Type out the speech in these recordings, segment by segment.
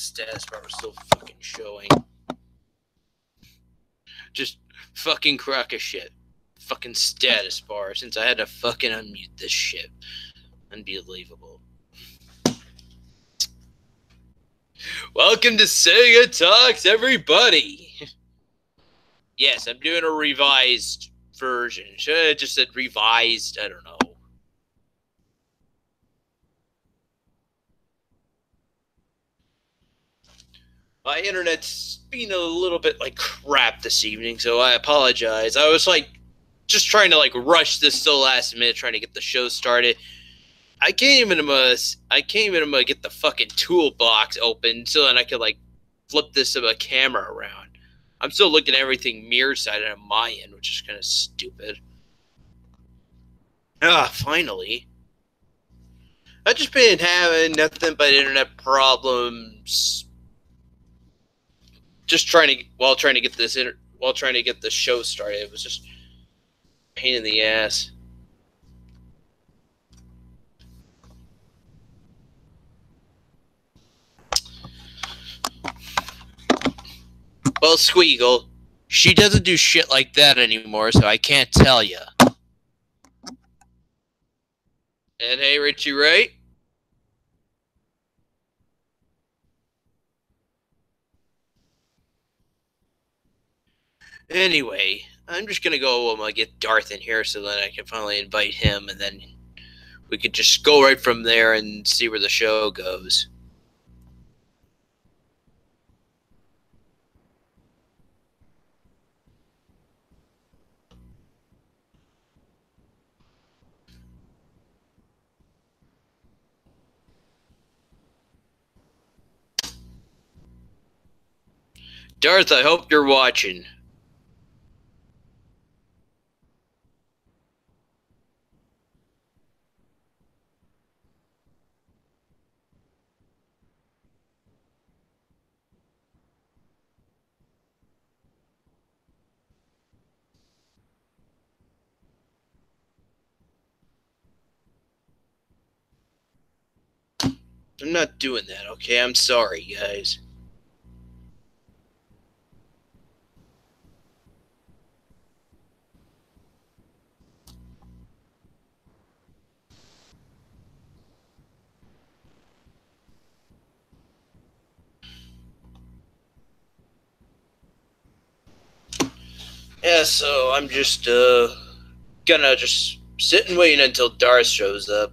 status bar was still fucking showing. Just fucking crock of shit. Fucking status bar since I had to fucking unmute this shit. Unbelievable. Welcome to Segatalks, everybody! Yes, I'm doing a revised version. Should I have just said revised? I don't know. My internet's being a little bit like crap this evening, so I apologize. I was like just trying to like rush this till the last minute, trying to get the show started. I can't even get the fucking toolbox open so then I could like flip this camera around. I'm still looking at everything mirror sided on my end, which is kind of stupid. Finally. I've just been having nothing but internet problems. Just trying to get the show started. It was just a pain in the ass. Well, Squeagle, she doesn't do shit like that anymore, so I can't tell you. And hey, Richie Ray. Anyway, I'm just gonna go get Darth in here so that I can finally invite him, and then we could just go right from there and see where the show goes. Darth, I hope you're watching. I'm not doing that, okay? I'm sorry, guys. Yeah, so I'm just gonna just sit and wait until Darth shows up.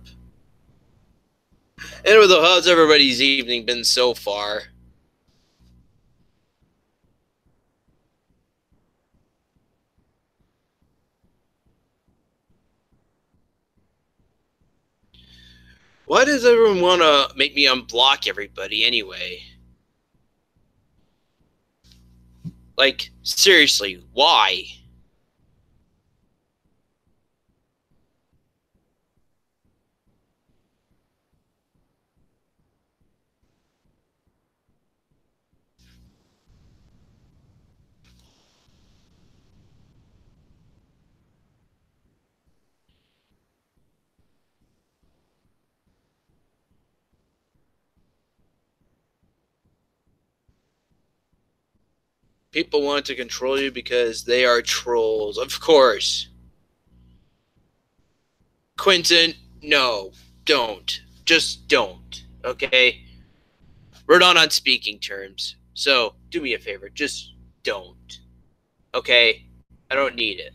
And how's everybody's evening been so far? Why does everyone want to make me unblock everybody anyway? Like, seriously, why? People want to control you because they are trolls. Of course. Quentin, no. Don't. Just don't. Okay? We're not on speaking terms. So, do me a favor. Just don't. Okay? I don't need it.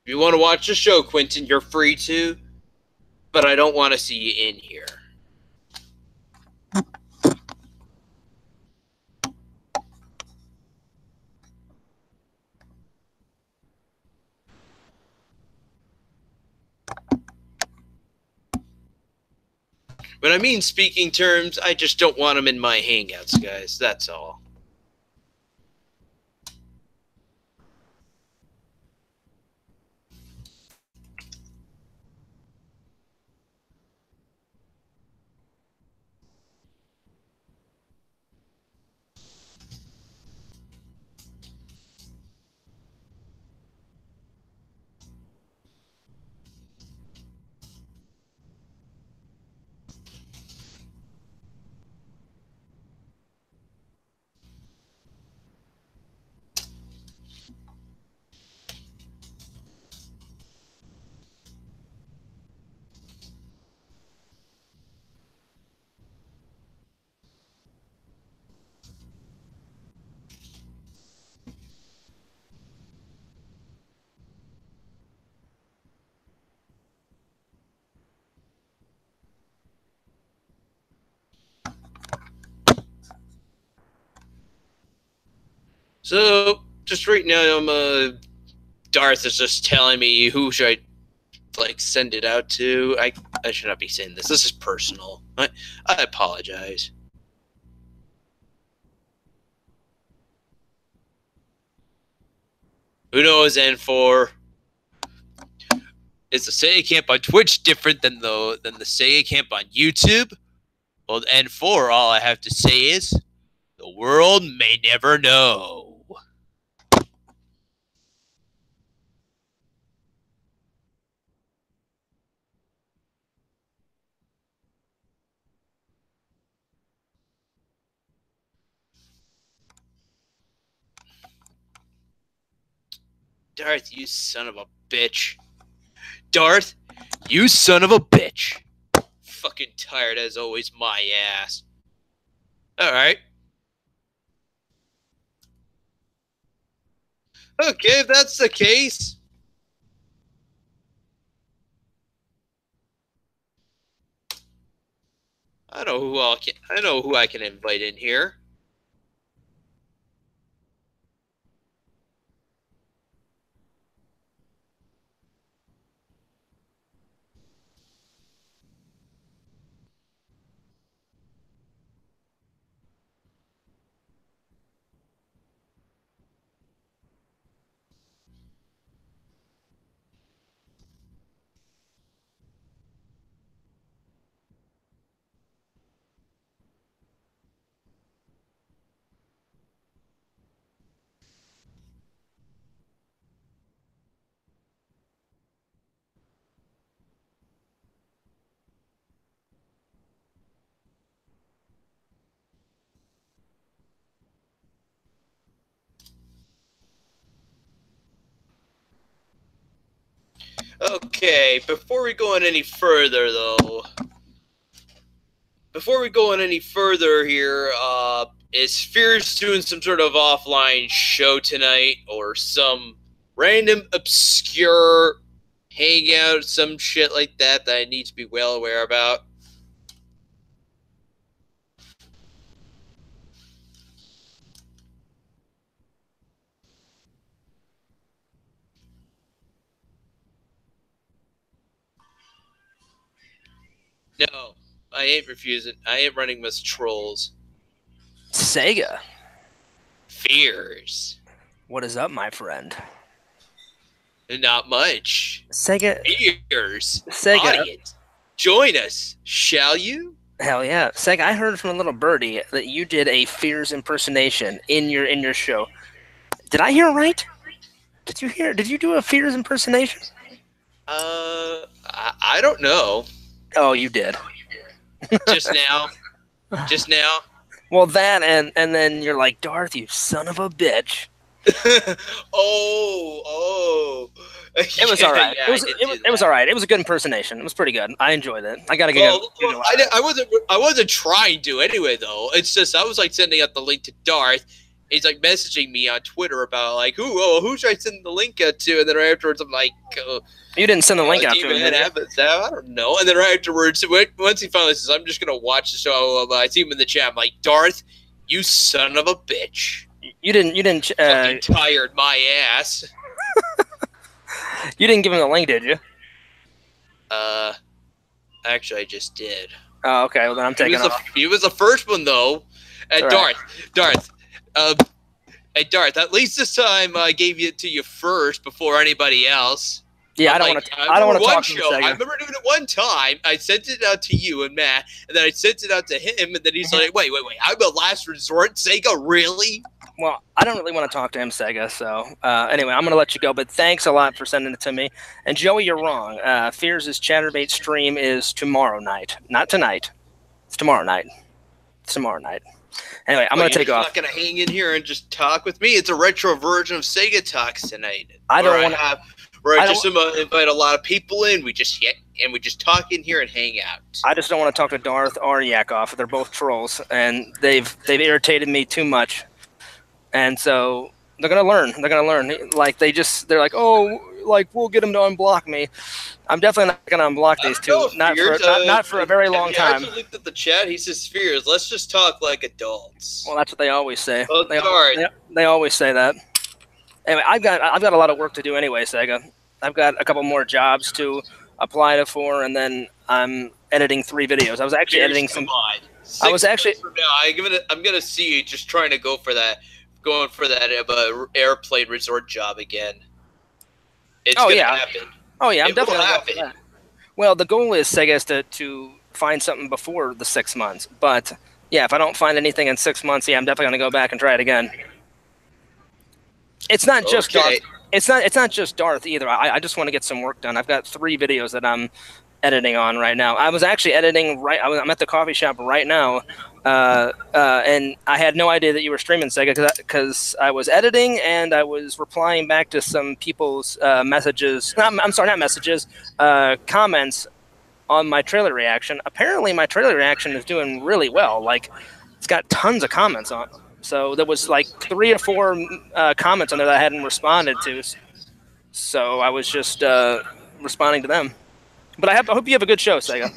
If you want to watch the show, Quentin, you're free to. But I don't want to see you in here. When I mean speaking terms, I just don't want them in my hangouts, guys. That's all. So, just right now, Darth is just telling me who should I send it out to. I should not be saying this. This is personal. I apologize. Who knows N4? Is the Sega Camp on Twitch different than the Sega Camp on YouTube? Well, N4, all I have to say is the world may never know. Darth, you son of a bitch. Darth, you son of a bitch. Fucking tired as always, my ass. Alright. Okay, if that's the case. I know who I can invite in here. Okay, before we go on any further, though, here, is Fierce doing some sort of offline show tonight, or some random obscure hangout, some shit like that I need to be well aware about? No, I ain't refusing. I ain't running with trolls. Sega. Fears. What is up, my friend? Not much. Sega. Fears. Sega. Audience, join us, shall you? Hell yeah. Sega, I heard from a little birdie that you did a Fears impersonation in your show. Did I hear right? Did you do a Fears impersonation? I don't know. Oh, you did. Just now. Just now. Well, that and then you're like, Darth, you son of a bitch. oh. It was all right. Yeah, it was all right. It was a good impersonation. It was pretty good. I enjoyed it. I gotta get it. I wasn't trying to anyway though. It's just I was like sending out the link to Darth. He's like messaging me on Twitter about like who should I send the link out to, and then right afterwards I'm like, you didn't send the link out to him. I don't know. And then right afterwards, once he finally says, I'm just gonna watch the show. I see him in the chat. I'm like, Darth, you son of a bitch. You didn't. Fucking tired my ass. You didn't give him the link, did you? Actually, I just did. Oh, okay. Well, then I'm taking off. He was the first one though. And right. Darth. Hey Darth, at least this time I gave it to you first before anybody else. Yeah, I don't want to talk to you. I remember doing it one time. I sent it out to you and Matt, and then I sent it out to him, and then he's like, wait. I'm a last resort, Sega, really? Well, I don't really want to talk to him, Sega, so anyway, I'm going to let you go, but thanks a lot for sending it to me. And Joey, you're wrong. Fears' Chatterbait stream is tomorrow night. Not tonight. It's tomorrow night. Anyway, I'm going to take off. You're not going to hang in here and just talk with me? It's a retro version of Segatalks tonight. I don't want to... Where I just invite a lot of people in. We just talk in here and hang out. I just don't want to talk to Darth or Yakov. They're both trolls, and they've irritated me too much. And so they're gonna learn. Like they're like, oh, like we'll get them to unblock me. I'm definitely not going to unblock these two. Not for a very long time. I actually looked at the chat. He says, Fears, let's just talk like adults. Well, that's what they always say. Oh, They always say that. Anyway, I've got a lot of work to do anyway, Sega. I've got a couple more jobs to apply for, and then I'm editing 3 videos. I was actually editing some. I was actually. I'm gonna see you just trying to going for that airplane resort job again. It's gonna happen. Oh yeah, I'm definitely gonna happen. That. Well, the goal is, Sega, is to find something before the 6 months. But yeah, if I don't find anything in 6 months, yeah, I'm definitely gonna go back and try it again. It's not just Darth. It's not just Darth either. I just want to get some work done. I've got 3 videos that I'm editing on right now. I was actually editing I'm at the coffee shop right now, and I had no idea that you were streaming, Sega, because I was editing and I was replying back to some people's messages. I'm sorry, not messages, comments on my trailer reaction. Apparently, my trailer reaction is doing really well. Like, it's got tons of comments on it. So there was like 3 or 4 comments on there that I hadn't responded to. So I was just responding to them. But I hope you have a good show, Sega.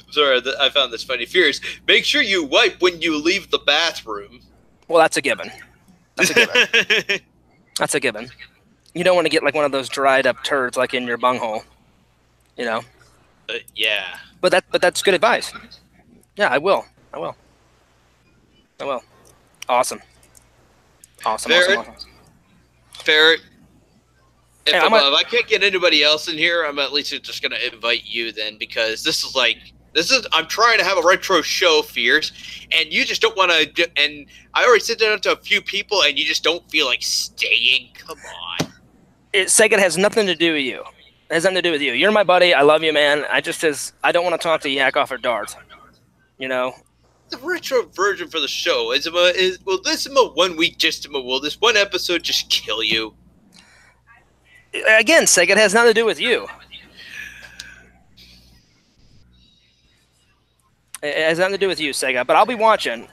Sorry, I found this funny. Fears, make sure you wipe when you leave the bathroom. Well, that's a given. That's a given. That's a given. You don't want to get like one of those dried up turds like in your bunghole. You know? Yeah. But that's good advice. Yeah, I will. Awesome. Ferret. If I can't get anybody else in here, I'm at least just gonna invite you then, because I'm trying to have a retro show, Fears, and you just don't want to. And I already said that to a few people, and you just don't feel like staying. Come on. Sega has nothing to do with you. It has nothing to do with you. You're my buddy. I love you, man. I don't want to talk to Yak off or Darth. You know. The retro version for the show will this 1 week will this one episode just kill you? Again, Sega, it has nothing to do with you. It has nothing to do with you, Sega. But I'll be watching.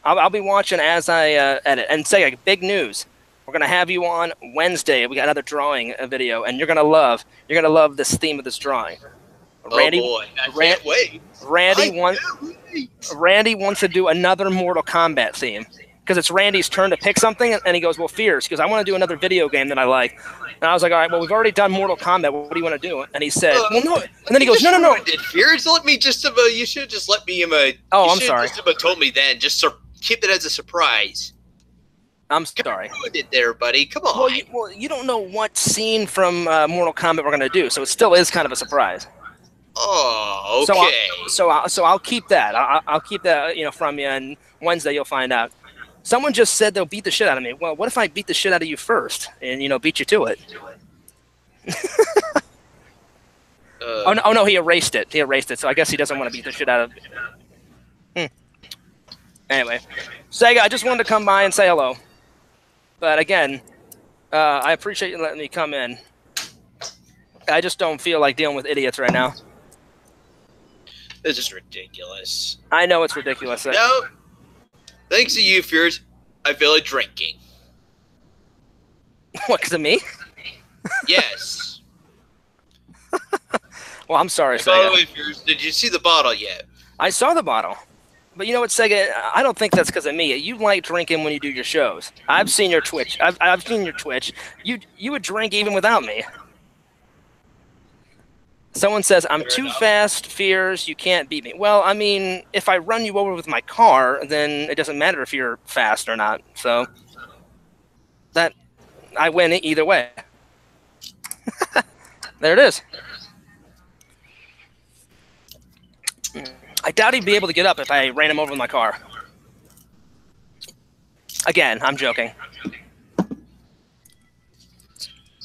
I'll be watching as I edit. And Sega, big news. We're gonna have you on Wednesday. We got another drawing video, and you're gonna love this theme of this drawing. Randy, oh boy, I can't wait. Randy wants to do another Mortal Kombat theme because it's Randy's turn to pick something, and he goes, "Well, Fears," because I want to do another video game that I like. And I was like, "All right, well, we've already done Mortal Kombat. What do you want to do?" And he said, "Well, no." And then he goes, "No. Fears, let me just. You should have just let me. Oh, I'm sorry. Just told me then. Just keep it as a surprise. I'm sorry. You did there, buddy. Come on. Well, you don't know what scene from Mortal Kombat we're gonna do, so it still is kind of a surprise. Oh, okay. So I'll keep that. I'll keep that, from you, and Wednesday you'll find out. Someone just said they'll beat the shit out of me. Well, what if I beat the shit out of you first and beat you to it? Oh no, he erased it. So I guess he doesn't want to beat the shit out of. Anyway, Sega, I just wanted to come by and say hello. But again, I appreciate you letting me come in. I just don't feel like dealing with idiots right now. This is ridiculous. I know it's ridiculous. No, thanks to you, Fears, I feel like drinking. What, because of me? Yes. Well, I'm sorry, By Sega. the way, Fears, did you see the bottle yet? I saw the bottle. But you know what, Sega? I don't think that's because of me. You like drinking when you do your shows. I've seen your Twitch. I've seen your Twitch. You would drink even without me. Someone says, I'm too fast, Fears, you can't beat me. Well, I mean, if I run you over with my car, then it doesn't matter if you're fast or not. So, I win either way. There it is. I doubt he'd be able to get up if I ran him over with my car. Again, I'm joking.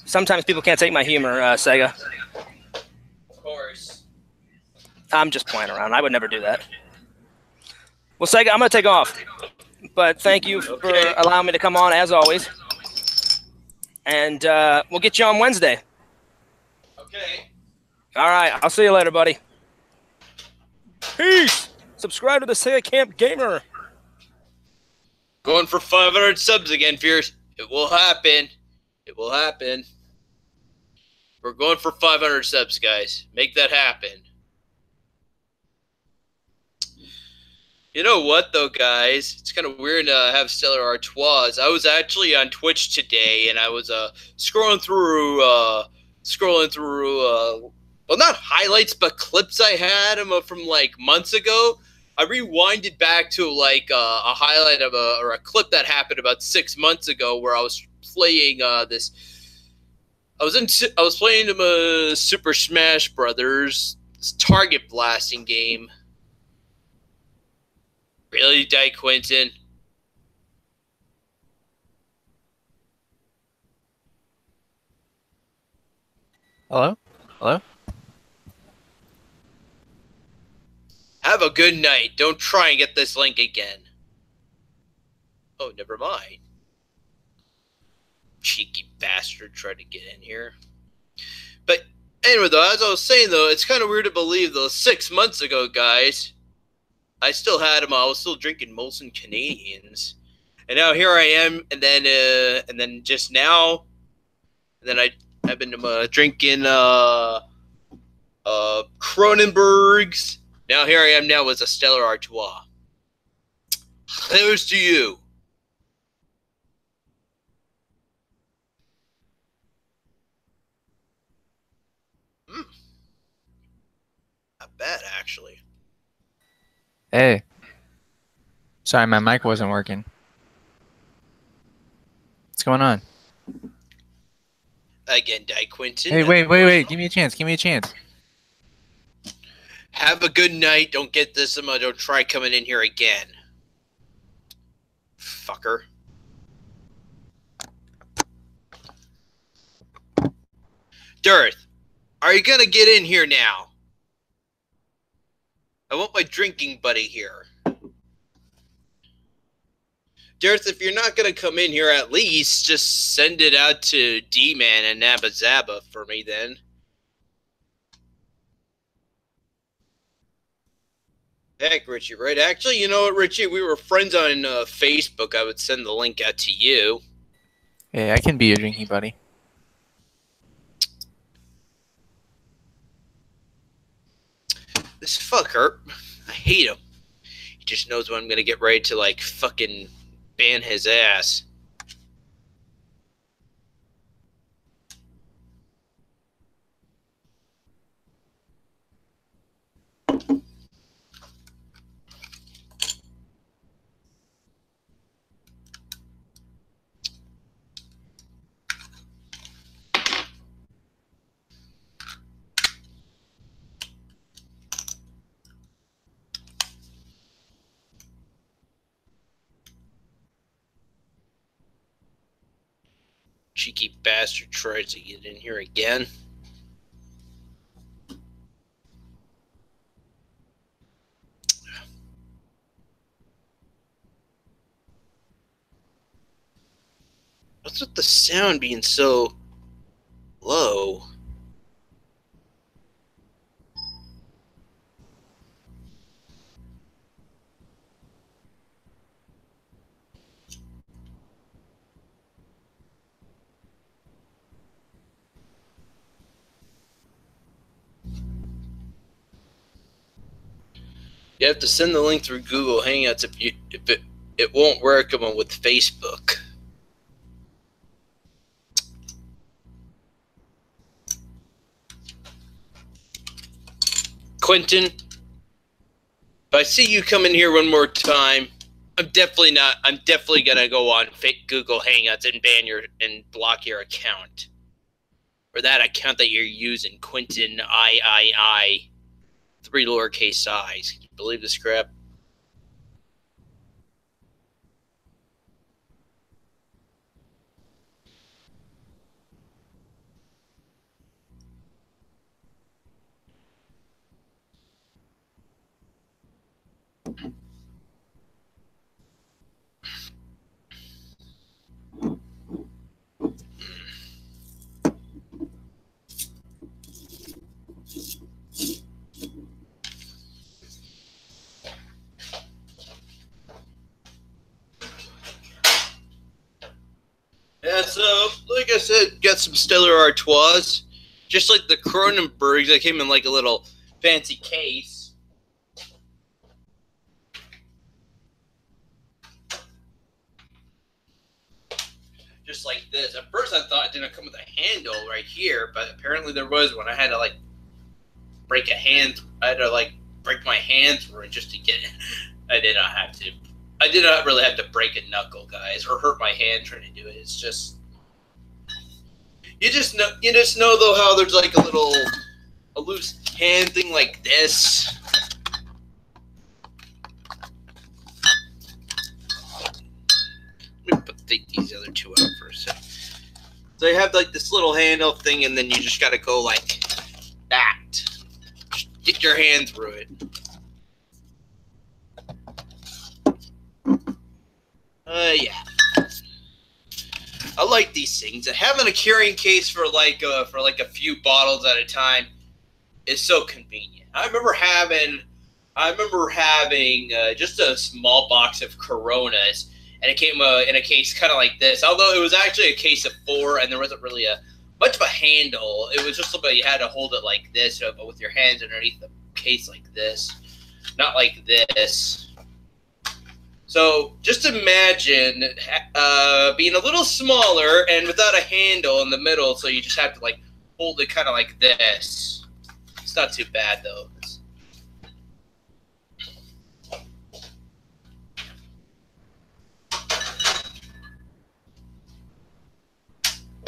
Sometimes people can't take my humor, Sega. Of course. I'm just playing around. I would never do that. Well, Sega, I'm going to take off. But thank you for allowing me to come on, as always. And we'll get you on Wednesday. Okay. All right. I'll see you later, buddy. Peace. Subscribe to the Sega Camp Gamer. Going for 500 subs again, Fears. It will happen. It will happen. We're going for 500 subs, guys. Make that happen. You know what, though, guys? It's kind of weird to have Stellar Artois. I was actually on Twitch today, and I was scrolling through, well, not highlights, but clips I had from like months ago. I rewinded back to like a highlight of or a clip that happened about 6 months ago, where I was playing this. I was playing Super Smash Brothers target blasting game. Really, Die Quentin? Hello? Hello? Have a good night. Don't try and get this link again. Oh, never mind. Cheeky bastard tried to get in here. But anyway, though, as I was saying, though, it's kind of weird to believe, though, 6 months ago, guys, I still had him. I was still drinking Molson Canadians. And now here I am, and then just now, and then I've been drinking Cronenberg's. Now here I am now with a Stellar Artois. Here's to you. Not bad, actually. Hey. Sorry, my mic wasn't working. What's going on? Again, Die Quentin. Hey, wait. Give me a chance. Have a good night. Don't get this. Don't try coming in here again. Fucker. Darth, are you gonna get in here now? I want my drinking buddy here. Darth, if you're not gonna come in here, at least just send it out to D-Man and Nabba Zabba for me then. Heck, Richie, right? Actually, you know what, Richie? We were friends on Facebook. I would send the link out to you. Hey, I can be your drinking buddy. This fucker, I hate him. He just knows when I'm gonna get ready to, like, fucking ban his ass. Cheeky bastard tries to get in here again. What's with the sound being so low? You have to send the link through Google Hangouts if it won't work with Facebook. Quentin, if I see you come in here one more time, I'm definitely gonna go on fake Google Hangouts and and block your account. Or that account that you're using, Quentin III, 3 lowercase i's. Can you believe this crap? Yeah, so, like I said, got some Stellar Artois. just like the Cronenbergs that came in like a little fancy case. Just like this. At first I thought it didn't come with a handle right here, but apparently there was one. I had to like break a hand. I had to like break my hand through it just to get it. I did not have to. I did not really have to break a knuckle, guys, or hurt my hand trying to do it. It's just you just know though how there's like a loose hand thing like this. Let me take these other two out for a second. So you have like this little handle thing, and then you just gotta go like that. Just get your hand through it. Yeah. I like these things. Having a carrying case for like a few bottles at a time is so convenient. I remember having just a small box of Coronas, and it came in a case kind of like this. Although it was actually a case of 4, and there wasn't really much of a handle. It was just something you had to hold it like this, but with your hands underneath the case like this, not like this. So just imagine being a little smaller and without a handle in the middle, so you just have to like hold it kind of like this. It's not too bad though.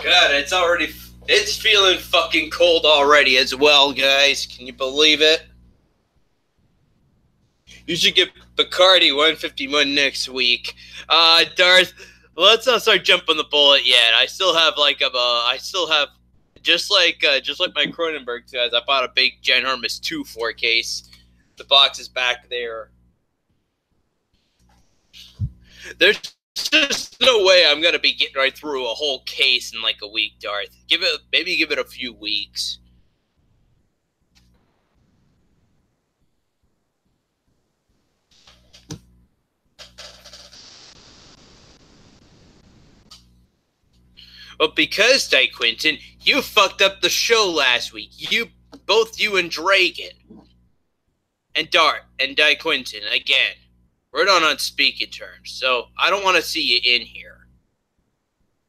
God, it's feeling fucking cold already as well, guys. Can you believe it? You should get Bacardi 151 next week. Darth, let's not start jumping the bullet yet. I still have just like my Cronenberg says, I bought a big ginormous 2-4 case. The box is back there. There's just no way I'm gonna be getting right through a whole case in like a week, Darth. Maybe give it a few weeks. But because, Di Quinton, you fucked up the show last week. Both you and Dragon. And Dart and Di Quinton, again. We're not on speaking terms, so I don't want to see you in here.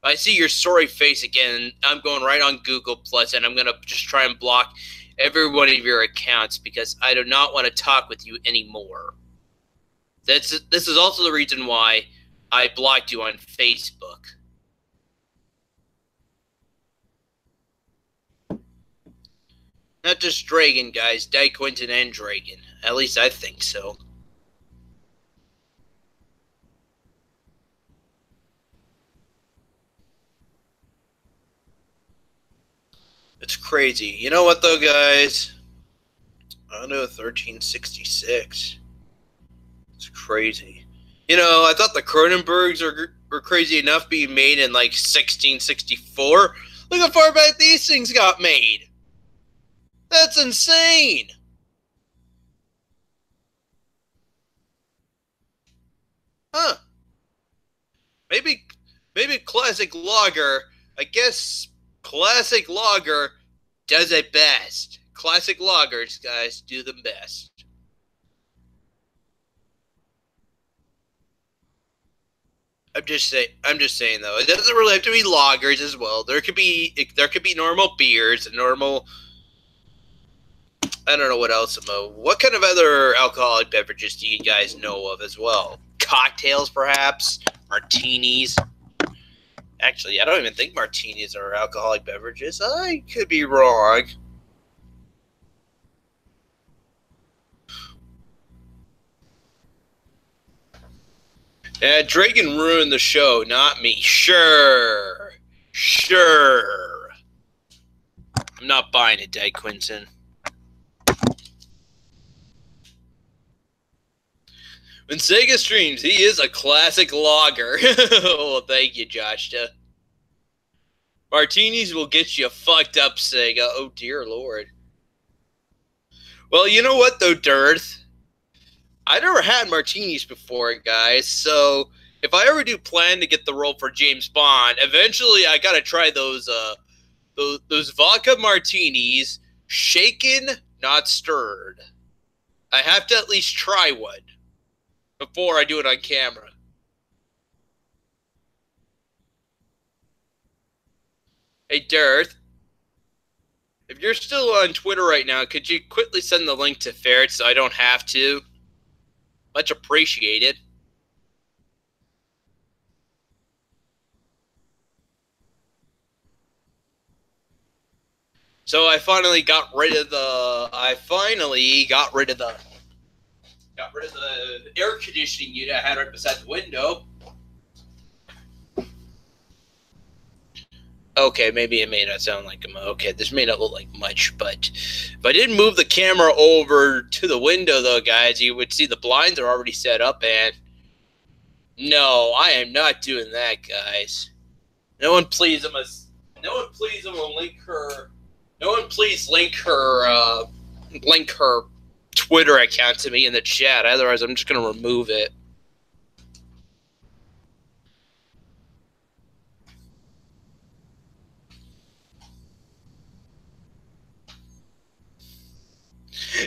If I see your sorry face again, I'm going right on Google Plus, and I'm going to just try and block every one of your accounts because I do not want to talk with you anymore. This is also the reason why I blocked you on Facebook. Not just Dragon, guys. Di Quinton and Dragon. At least I think so. It's crazy. You know what, though, guys? I know 1366. It's crazy. You know, I thought the Cronenbergs were crazy enough being made in, like, 1664. Look how far back these things got made. That's insane! Huh. Maybe Classic Lager, I guess Classic Lager does it best. Classic Lagers, guys, do them best. I'm just saying though, it doesn't really have to be lagers as well. There could be normal beers and normal, I don't know what else. What kind of other alcoholic beverages do you guys know of as well? Cocktails, perhaps? Martinis? Actually, I don't even think martinis are alcoholic beverages. I could be wrong. Yeah, Dragon ruined the show, not me. Sure. I'm not buying it, Di Quinton. When Sega streams, he is a classic lager. Oh, thank you, Joshua. Martinis will get you fucked up, Sega. Oh, dear Lord. Well, you know what, though, Dearth? I never had martinis before, guys, so if I ever do plan to get the role for James Bond, eventually I gotta try those those vodka martinis, shaken, not stirred. I have to at least try one before I do it on camera. Hey, Darth, if you're still on Twitter right now, could you quickly send the link to Ferret so I don't have to? Much appreciated. So I finally got rid of the air conditioning unit I had right beside the window. Okay, maybe it may not sound like okay. This may not look like much, but if I didn't move the camera over to the window, though, guys, you would see the blinds are already set up, and no, I am not doing that, guys. No one please will link her. No one please link her Twitter account to me in the chat. Otherwise, I'm just gonna remove it.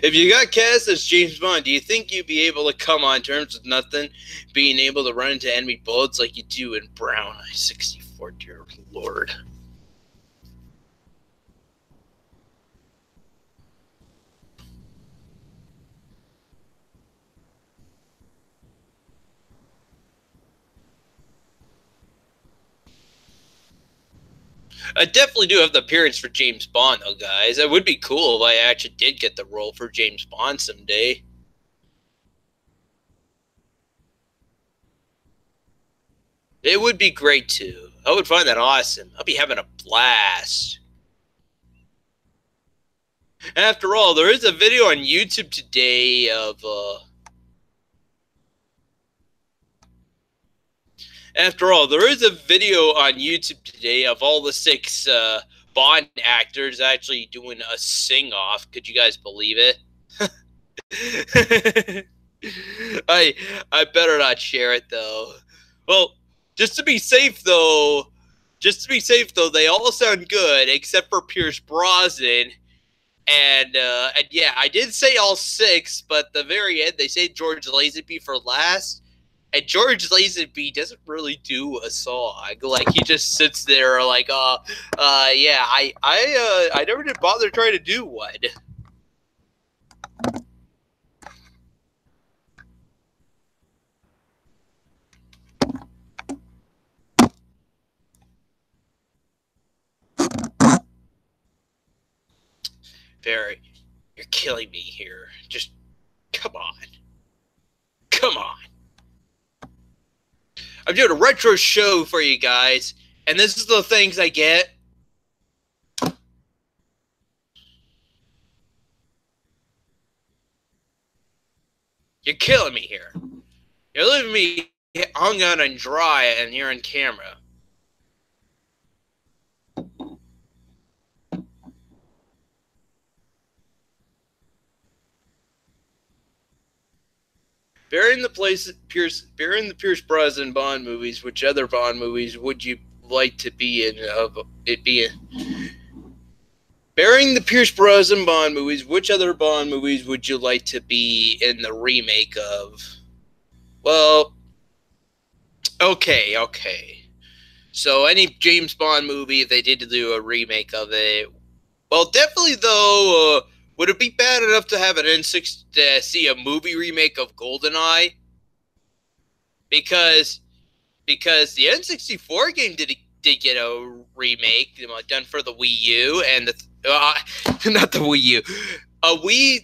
If you got cast as James Bond, do you think you'd be able to come on terms with nothing, being able to run into enemy bullets like you do in Brown I-64, dear Lord? I definitely do have the appearance for James Bond, though, guys. It would be cool if I actually did get the role for James Bond someday. It would be great, too. I would find that awesome. I'll be having a blast. After all, there is a video on YouTube today of, After all, there is a video on YouTube today of all the 6 Bond actors actually doing a sing-off. Could you guys believe it? I better not share it, though. Well, just to be safe, though, they all sound good except for Pierce Brosnan. And yeah, I did say all 6, but at the very end, they say George Lazenby for last. And George Lazenby doesn't really do a song. Like, he just sits there like, yeah, I never did bother trying to do one. Barry, you're killing me here. Just, come on. Come on. I'm doing a retro show for you guys, and this is the things I get. You're killing me here. You're leaving me hung out and dry, and you're on camera. Bearing the Pierce Brosnan Bond movies, which other Bond movies would you like to be in? Bearing the Pierce Brosnan Bond movies, which other Bond movies would you like to be in the remake of? Well, okay. So any James Bond movie, if they did do a remake of it, well, definitely though. Would it be bad enough to have an see a movie remake of GoldenEye? Because the N64 game did get a remake done for the Wii U and not the Wii U.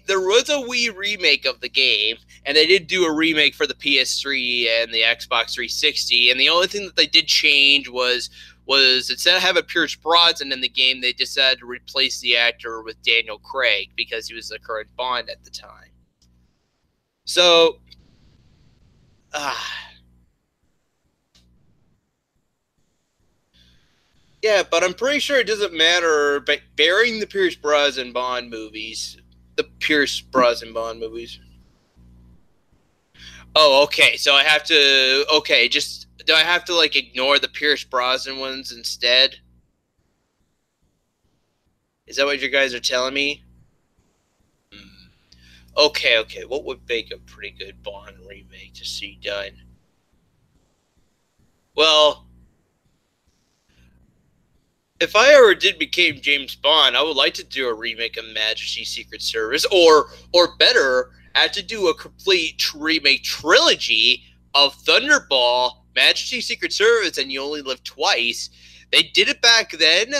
There was a Wii remake of the game, and they did do a remake for the PS3 and the Xbox 360. And the only thing that they did change was instead of having Pierce Brosnan in the game, they decided to replace the actor with Daniel Craig because he was the current Bond at the time. So, yeah, but I'm pretty sure it doesn't matter. But bearing the Pierce Brosnan Bond movies, Oh, okay. So I have to. Okay, do I have to like ignore the Pierce Brosnan ones instead? Is that what you guys are telling me? Hmm. Okay, okay. What would make a pretty good Bond remake to see done? Well, if I ever did become James Bond, I would like to do a remake of Majesty's Secret Service, or better, I have to do a complete remake trilogy of Thunderball, Majesty's Secret Service, and You Only Live Twice. They did it back then,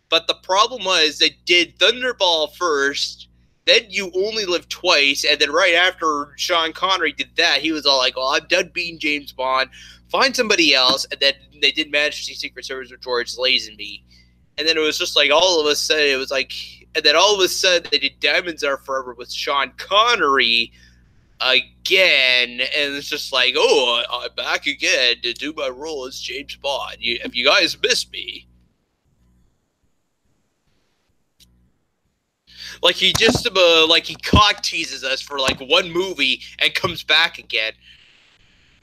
but the problem was they did Thunderball first, then You Only Live Twice, and then right after Sean Connery did that, he was all like, "Well, I'm done being James Bond. Find somebody else." And then they did Majesty's Secret Service with George Lazenby. And then it was just like all of a sudden it was like, and then all of a sudden they did Diamonds Are Forever with Sean Connery again, and it's just like, oh, I'm back again to do my role as James Bond. Have you guys missed me? Like he just like he cock teases us for like one movie and comes back again.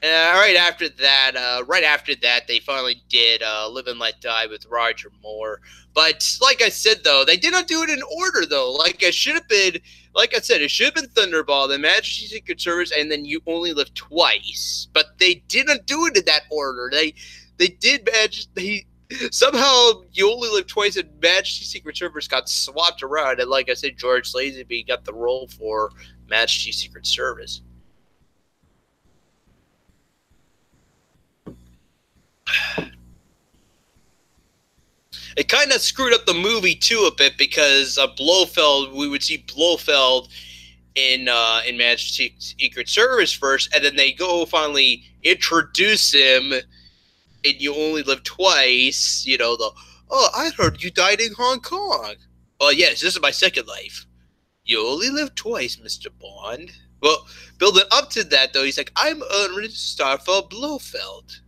Right after that, they finally did "Live and Let Die" with Roger Moore. But like I said, though, they did not do it in order. Though, like it should have been, like I said, it should have been Thunderball, then Majesty's Secret Service, and then You Only Live Twice. But they didn't do it in that order. They did They somehow You Only Live Twice and Majesty's Secret Service got swapped around, and like I said, George Lazenby got the role for Majesty's Secret Service. It kind of screwed up the movie too a bit because Blofeld, we would see Blofeld in Majesty's Secret Service first, and then they go finally introduce him in You Only Live Twice. You know, I heard you died in Hong Kong. Oh yes, this is my second life. You only live twice, Mr. Bond. Well, building up to that though, he's like, I'm Ernest Starfelt Blofeld.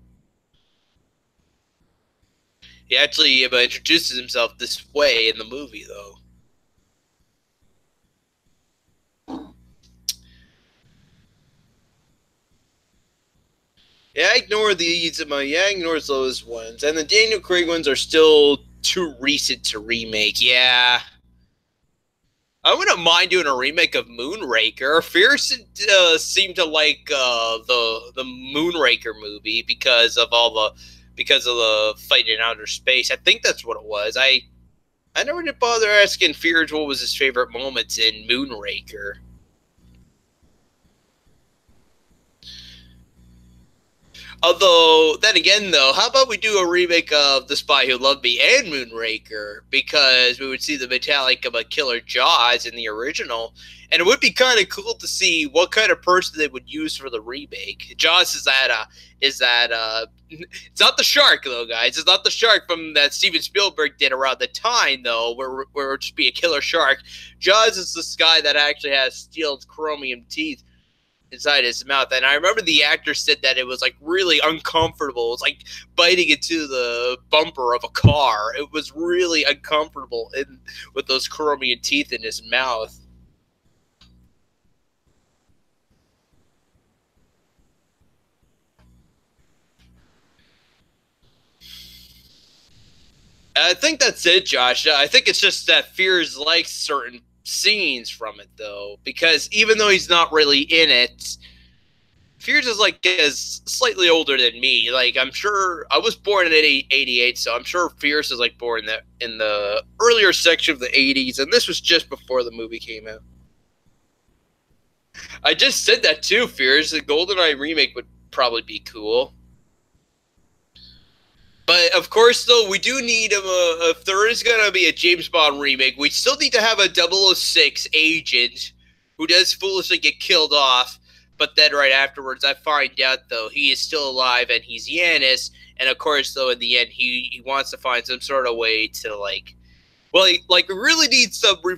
He actually introduces himself this way in the movie, though. Yeah, I ignore these. I ignore those ones, and the Daniel Craig ones are still too recent to remake. Yeah, I wouldn't mind doing a remake of Moonraker. Fierce seemed to like the Moonraker movie because of the fight in outer space. I think that's what it was. I never did bother asking Fears what was his favorite moments in Moonraker. Although, then again, though, how about we do a remake of The Spy Who Loved Me and Moonraker? Because we would see the metallic of a Killer Jaws in the original. And it would be kind of cool to see what kind of person they would use for the remake. Jaws is it's not the shark, though, guys. It's not the shark from that Steven Spielberg did around the time, though, where it would just be a killer shark. Jaws is this guy that actually has steel chromium teeth inside his mouth. And I remember the actor said that it was like really uncomfortable. It was like biting into the bumper of a car. It was really uncomfortable with those chromium teeth in his mouth. I think that's it, Josh. I think it's just that Fears likes certain scenes from it, though, because even though he's not really in it, Fears is like is slightly older than me. Like I'm sure I was born in '88, so I'm sure Fierce is like born in the earlier section of the '80s, and this was just before the movie came out. I just said that too, Fierce. The GoldenEye remake would probably be cool. But of course, though, we do need if there is going to be a James Bond remake, we still need to have a 006 agent who does foolishly get killed off. But then right afterwards, I find out, though, he is still alive and he's Yanis. And of course, though, in the end, he wants to find some sort of way to, like, well, we really need some we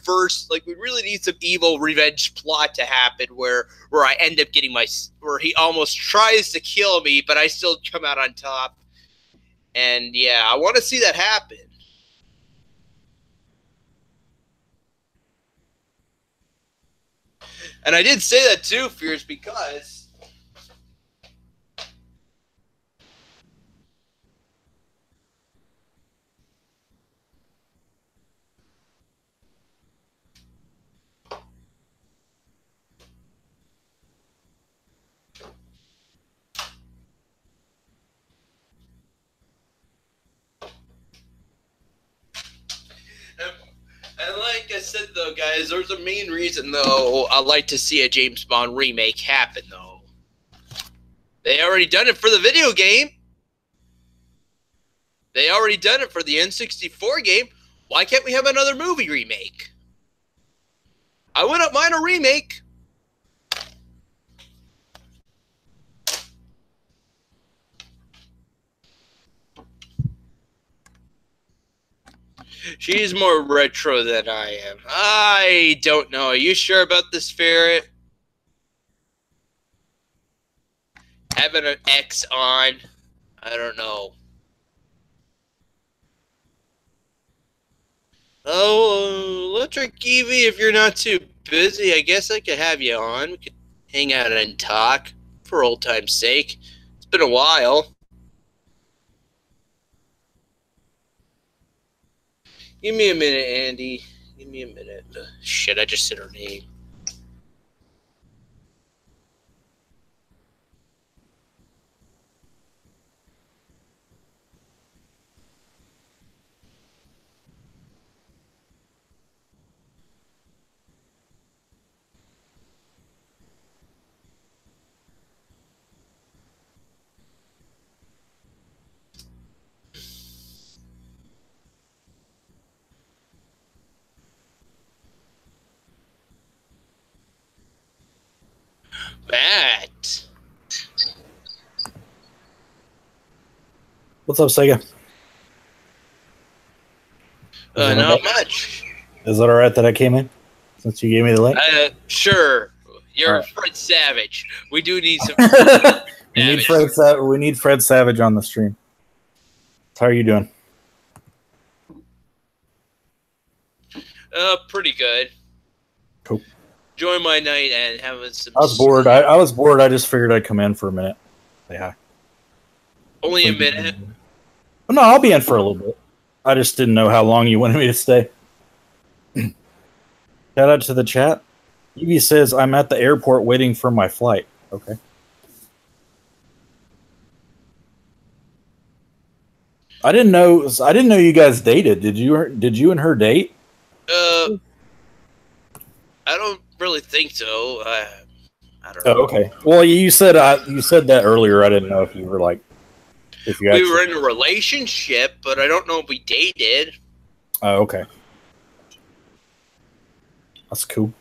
really need some evil revenge plot to happen where I end up getting where he almost tries to kill me, but I still come out on top. And yeah, I want to see that happen. And I did say that too, Fierce, because said, though, guys, there's a main reason, though, I'd like to see a James Bond remake happen, though. They already done it for the video game. They already done it for the N64 game. Why can't we have another movie remake? I wouldn't mind a remake. She's more retro than I am. I don't know. Are you sure about this, Ferret? Having an X on? I don't know. Oh, Electric Eevee, if you're not too busy, I guess I could have you on. We could hang out and talk for old time's sake. It's been a while. Give me a minute, Andy. Give me a minute. Shit, I just said her name. Matt. What's up, Sega? Not much. Is that all right that I came in? Since you gave me the link? Sure. You're right. Fred Savage. We do need some we need Fred Savage on the stream. How are you doing? Pretty good. Cool. Enjoying my night and having some... I was bored. I was bored. I just figured I'd come in for a minute. Yeah. Only a minute? No, I'll be in for a little bit. I just didn't know how long you wanted me to stay. Shout out to the chat. Evie says, I'm at the airport waiting for my flight. Okay. I didn't know you guys dated. Did you and her date? I don't really think so. I don't know. Oh, okay. Well, you said that earlier. I didn't know if you were like, if you we were in a relationship, but I don't know if we dated. Oh, okay. That's cool.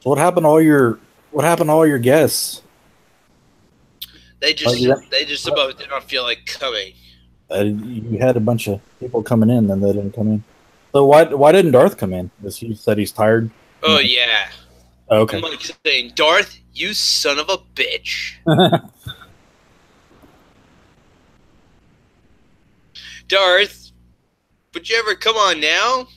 So what happened to all your guests? They just about did not feel like coming. You had a bunch of people coming in, and they didn't come in. So why didn't Darth come in? Because he said he's tired. Oh yeah. Oh, okay. I'm like saying, Darth, you son of a bitch. Darth, would you ever come on now?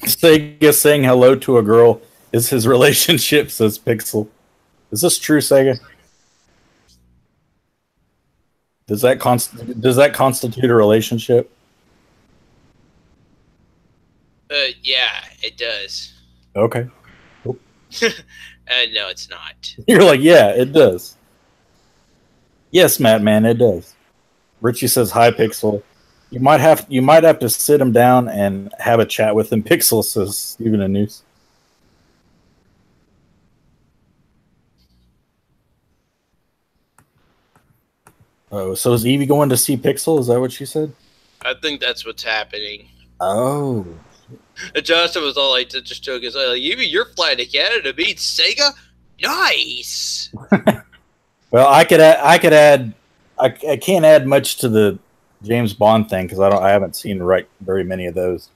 Sega saying hello to a girl is his relationship, says Pixel. Is this true, Sega? Does that constitute a relationship? Yeah, it does. Okay. No, it's not. You're like, yeah, it does. Yes, Matt, man, it does. Richie says, hi, Pixel. You might have to sit him down and have a chat with him. Pixel, says Steven Anus. Oh, so is Evie going to see Pixel? Is that what she said? I think that's what's happening. Oh. And Justin was all like, to just joke his like, Evie, you're flying to Canada to meet Sega? Nice. Well, I can't add much to the James Bond thing because I haven't seen very many of those.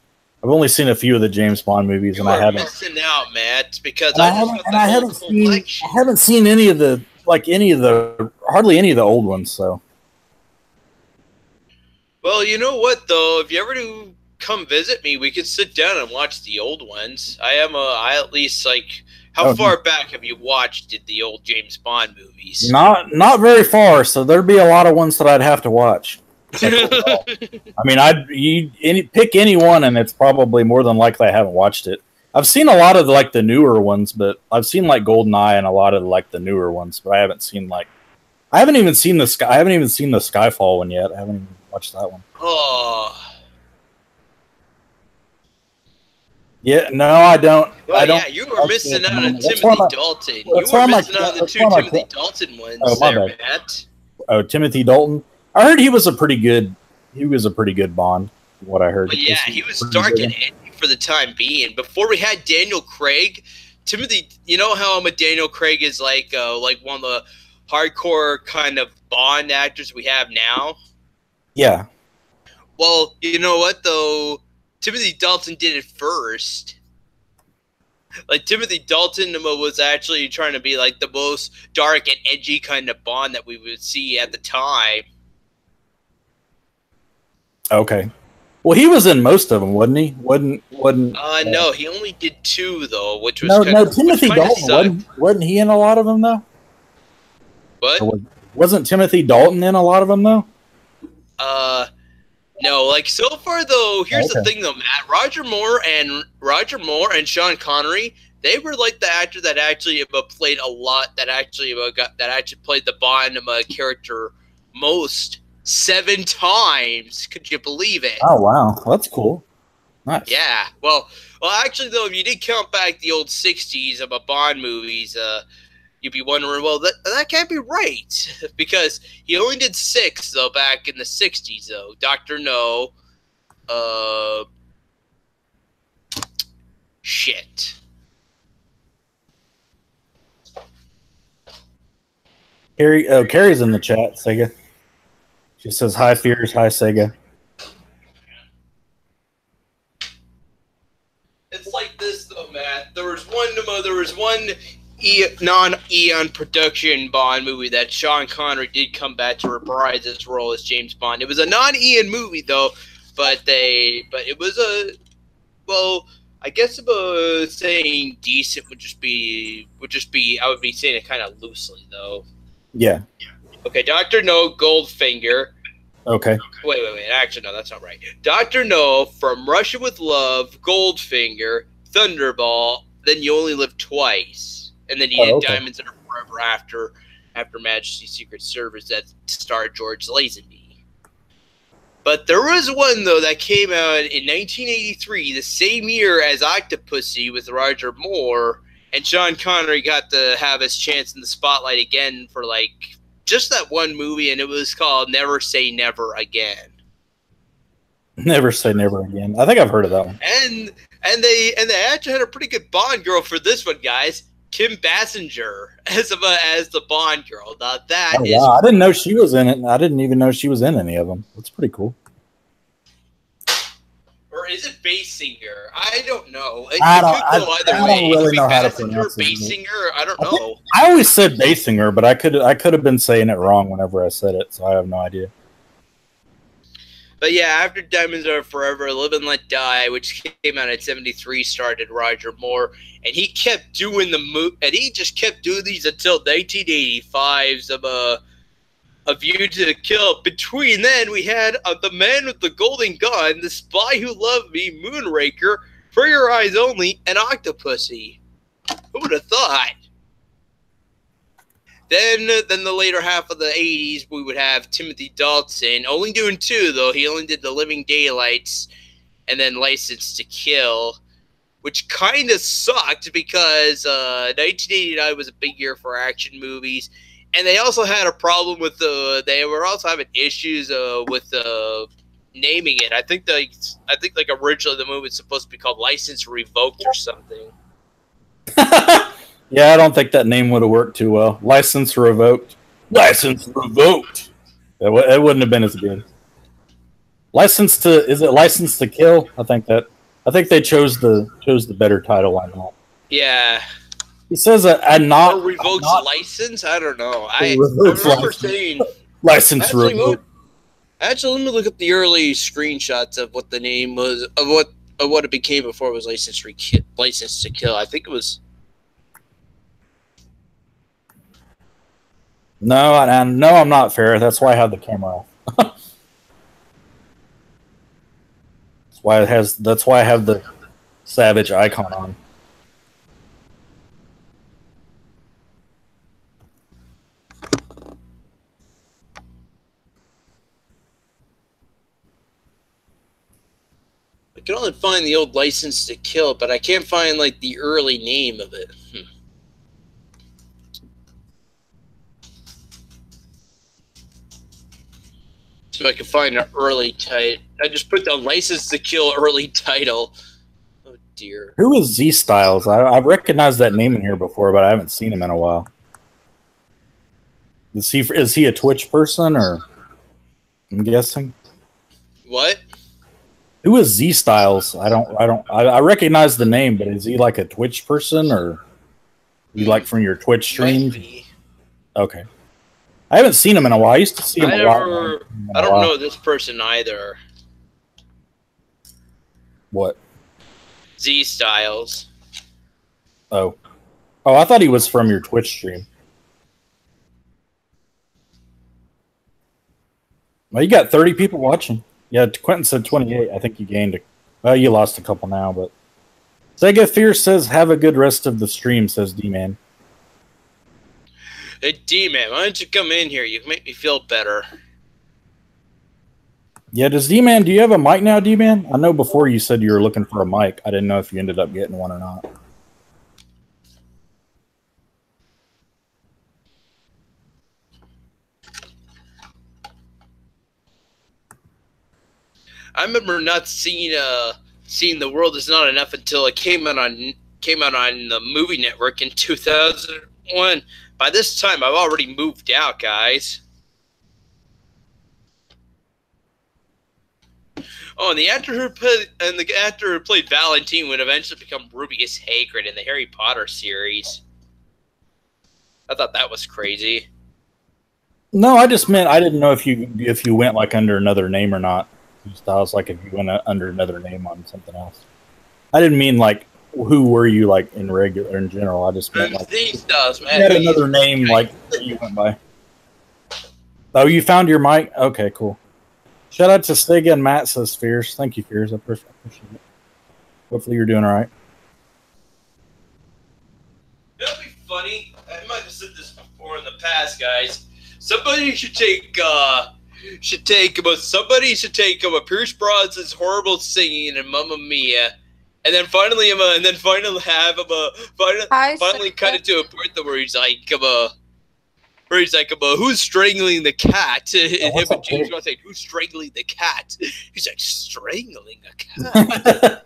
I've only seen a few of the James Bond movies, and I haven't missing out, Matt, because I haven't seen hardly any of the old ones. So, well, you know what though, if you ever do come visit me, we could sit down and watch the old ones. I at least like. How far back have you watched the old James Bond movies? Not very far, so there'd be a lot of ones that I'd have to watch. I mean, pick any one, and it's probably more than likely I haven't watched it. I've seen a lot of like the newer ones, but I've seen like GoldenEye and a lot of like the newer ones, but I haven't seen like I haven't even seen the Skyfall one yet. I haven't even watched that one. Oh. Yeah, no, I don't. Well, I don't. yeah, you were missing out on That's Timothy one of- Dalton. You that's were one of my- missing out on the that's two one of my- Timothy Dalton ones Oh, my there, bad. Matt. Oh, Timothy Dalton. I heard he was a pretty good. He was a pretty good Bond. From what I heard. But yeah, he was pretty dark good. and edgy for the time being. Before we had Daniel Craig, Timothy, you know how Daniel Craig is like one of the hardcore kind of Bond actors we have now? Yeah. Well, you know what though? Timothy Dalton did it first. Like Timothy Dalton was actually trying to be like the most dark and edgy kind of Bond that we would see at the time. Okay. Well, he was in most of them, wasn't he? Wasn't? No, he only did 2 though, which was No. Timothy Dalton wasn't he in a lot of them though? What? Wasn't Timothy Dalton in a lot of them though? No. Like so far though, here's the Okay. thing though, Matt. Roger Moore and Sean Connery, they were like the actor that actually played a lot. That actually played the Bond character most 7 times. Could you believe it? Oh wow, that's cool. Nice. Yeah. Well, actually, though, if you did count back the old '60s of Bond movies, you'd be wondering, well, that can't be right because he only did 6 though back in the '60s though. Doctor No, shit. Carrie's in the chat. Sega. She says hi, Fears. Hi, Sega. It's like this though, Matt. There was one non-Eon production Bond movie that Sean Connery did come back to reprise his role as James Bond. It was a non-Eon movie though, but it was I guess saying decent would just be I would be saying it kind of loosely though. Yeah. Okay, Dr. No, Goldfinger. Okay. Wait. Actually, no, that's not right. Dr. No, From Russia with Love, Goldfinger, Thunderball, Then You Only Live Twice. And then you had Diamonds Are Forever After Majesty's Secret Service that starred George Lazenby. But there was one, though, that came out in 1983, the same year as Octopussy with Roger Moore, and Sean Connery got to have his chance in the spotlight again for, like, just that one movie, and it was called Never Say Never Again. Never Say Never Again. I think I've heard of that one. And they actually had a pretty good Bond girl for this one, guys. Kim Basinger as the Bond girl. Now that is wow. I didn't know she was in it. I didn't even know she was in any of them. That's pretty cool. Or is it Basinger? I don't know. I It don't really know how to pronounce it. Basinger? I don't know. I always said Basinger, but I could have been saying it wrong whenever I said it, so I have no idea. But yeah, after Diamonds Are Forever, Live and Let Die, which came out in '73, started Roger Moore, and he kept doing and he just kept doing these until 1985's A View to Kill. Between then, we had The Man with the Golden Gun, The Spy Who Loved Me, Moonraker, For Your Eyes Only, and Octopussy. Who would have thought? Then the later half of the 80s, we would have Timothy Dalton, only doing 2, though. He only did The Living Daylights and then License to Kill, which kind of sucked because 1989 was a big year for action movies. And they also had a problem with they were also having issues with naming it. I think originally the movie was supposed to be called License Revoked or something. Yeah, I don't think that name would have worked too well. License Revoked. License Revoked. It wouldn't have been as good. Is it License to Kill? I think they chose the better title on that. Yeah. He says or revokes license. I don't know. I remember saying License Revoked. Actually, let me look up the early screenshots of what the name was of what it became before it was License to Kill. I think it was. No, I'm not fair. That's why I have the camera off. That's why I have the Savage icon on. able to find the old License to Kill, but I can't find like the early name of it. So I can find an early title. I just put down License to Kill early title. Oh dear. Who is Z Styles? I've recognized that name in here before, but I haven't seen him in a while. Is he a Twitch person, or I'm guessing? What? Who is Z Styles? I recognize the name, but is he like a Twitch person, or you like from your Twitch streams? Okay. I haven't seen him in a while. I used to see him a lot. I don't know this person either. What? Z Styles. Oh, I thought he was from your Twitch stream. Well, you got 30 people watching. Yeah, Quentin said 28. I think you gained well, you lost a couple now, but Sega Fierce says, "Have a good rest of the stream," says D-Man. Hey, D-Man, why don't you come in here? You can make me feel better. Yeah, does D-Man, do you have a mic now, D-Man? I know before you said you were looking for a mic. I didn't know if you ended up getting one or not. I remember not seeing The World Is Not Enough until it came out on the Movie Network in 2001. By this time, I've already moved out, guys. Oh, and the actor who played Valentine would eventually become Rubius Hagrid in the Harry Potter series. I thought that was crazy. No, I just meant I didn't know if you went like under another name or not. Styles, like if you went under another name on something else. I didn't mean like who were you like in general. I just meant like these does, man. You had another name like that you went by. Oh, you found your mic? Okay, cool. Shout out to Sega and Matt, says Fierce. Thank you, Fierce. I appreciate it. Hopefully you're doing all right. It'll be funny. I might have said this before in the past, guys. Somebody should take Pierce Brosnan's horrible singing and Mamma Mia, and then finally cut it to a point where he's like, who's strangling the cat? And him and James Bond saying, "Who's strangling the cat?" He's like, strangling a cat.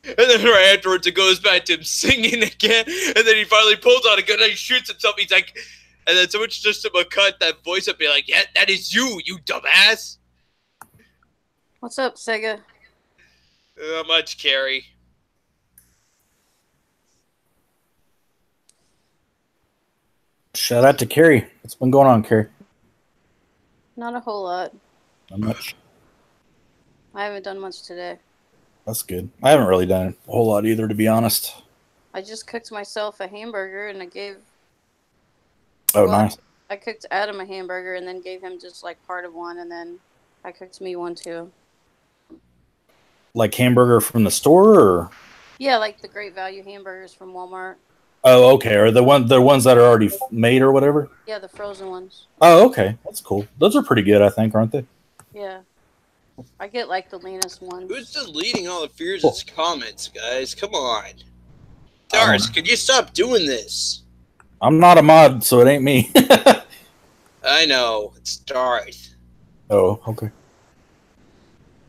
And then right afterwards, it goes back to him singing again, and then he finally pulls out a gun and he shoots himself. He's like, and then someone's just to cut that voice up, be like, "Yeah, that is you, you dumbass." What's up, Sega? Not much, Carrie. Shout out to Carrie. What's been going on, Carrie? Not a whole lot. Not much. I haven't done much today. That's good. I haven't really done a whole lot either, to be honest. I just cooked myself a hamburger and I gave... Oh, nice. I cooked Adam a hamburger and then gave him just like part of one, and then I cooked me one too. Like hamburger from the store, or? Yeah, like the Great Value hamburgers from Walmart. Oh, okay. Or the ones that are already made or whatever? Yeah, the frozen ones. Oh, okay. That's cool. Those are pretty good, I think, aren't they? Yeah. I get like the leanest ones. Who's deleting all of Fears' comments, guys? Come on. Dars, could you stop doing this? I'm not a mod, so it ain't me. I know. It's Darth. Oh, okay.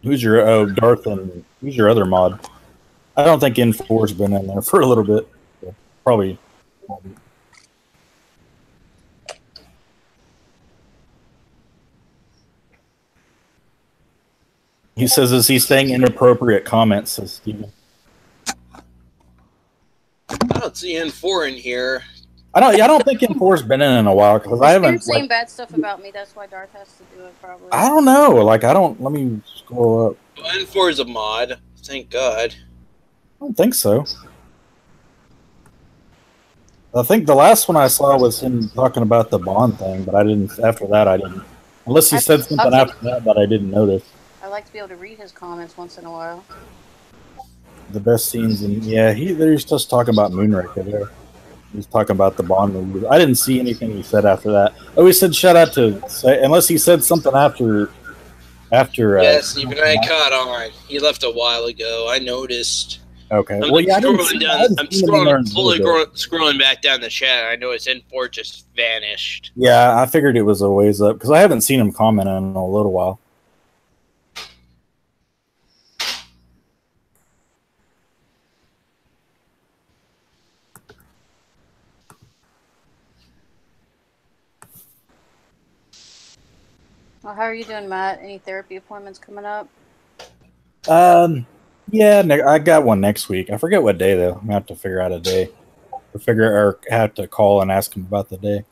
Who's your Darth, and who's your other mod? I don't think N4's been in there for a little bit. So probably. He says, "Is he saying inappropriate comments?" Says Steven. I don't see N4 in here. I don't think N4's been in a while because I haven't. Saying bad stuff about me. That's why Darth has to do it, probably. I don't know. Like I don't. Let me scroll up. Well, N4 is a mod. Thank God. I don't think so. I think the last one I saw was him talking about the Bond thing, but I didn't. After that, I didn't. Unless he said something after that I didn't notice. I like to be able to read his comments once in a while. The best scenes, and yeah, he's just talking about Moonraker there. He's talking about the Bond movie. I didn't see anything he said after that. Oh, he said shout out to, unless he said something after After Yes, even I caught on. He left a while ago. I noticed. okay. I'm Well, yeah, I didn't scrolling see, down. I hadn't I'm seen him in there in a slowly little bit. scrolling back down the chat. I noticed N4 just vanished. Yeah, I figured it was a ways up because I haven't seen him comment in a little while. Well, how are you doing, Matt? Any therapy appointments coming up? Yeah, I got one next week. I forget what day though. I'm gonna have to figure out a day, or have to call and ask him about the day.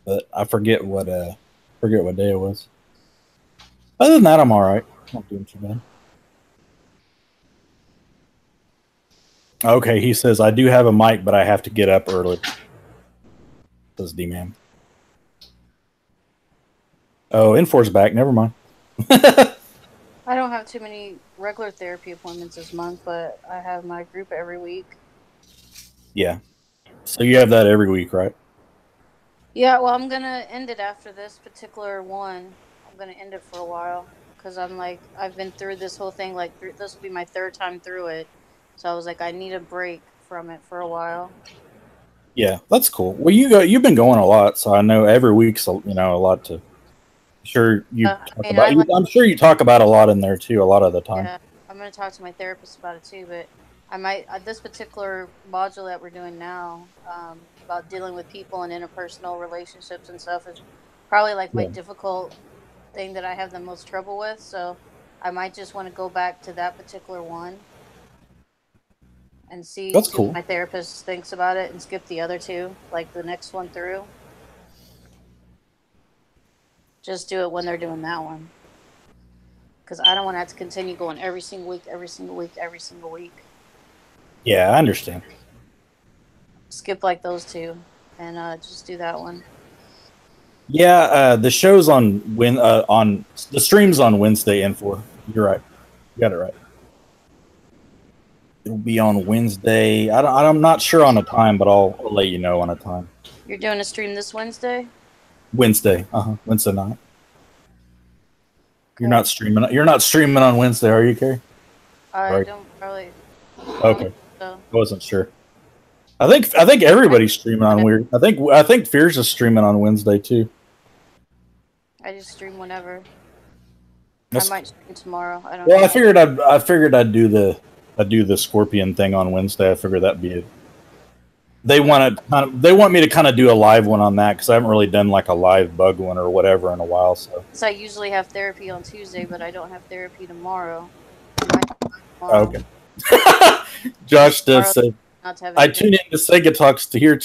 But I forget what day it was. Other than that, I'm all right. Not doing too bad. Okay, he says I do have a mic, but I have to get up early. Says D-Man. Oh, Enfor's back. Never mind. I don't have too many regular therapy appointments this month, but I have my group every week. Yeah. So you have that every week, right? Yeah, well, I'm gonna end it after this particular one. I'm gonna end it for a while because I'm like, I've been through this whole thing. Like, this will be my third time through it, so I was like, I need a break from it for a while. Yeah, that's cool. Well, you've been going a lot, so I know every week's a lot to. Sure, you talk I mean, about. I'm sure you talk about a lot in there too. A lot of the time. Yeah, I'm gonna talk to my therapist about it too. But I might this particular module that we're doing now about dealing with people and interpersonal relationships and stuff is probably like my difficult thing that I have the most trouble with. So I might just want to go back to that particular one and see That's what cool. my therapist thinks about it and skip the other two, like the next one through. Just do it when they're doing that one. Because I don't want to have to continue going every single week, every single week, every single week. Yeah, I understand. Skip like those two and just do that one. Yeah, the show's on the stream's on Wednesday and for. You're right. You got it right. It'll be on Wednesday. I'm not sure on a time, but I'll let you know on a time. You're doing a stream this Wednesday? Wednesday. Wednesday night. Okay. You're not streaming on Wednesday, are you, Carrie? I don't really. Okay. So. I wasn't sure. I think everybody's streaming on weird. I think Fears is streaming on Wednesday too. I just stream whenever. I might stream tomorrow. I don't know. know. I figured I'd do the Scorpion thing on Wednesday. I figured that'd be it. They want me to kind of do a live one on that because I haven't really done like a live bug one or whatever in a while. So I usually have therapy on Tuesday, but I don't have therapy tomorrow. Okay. Josh does say I tune into Segatalks to hear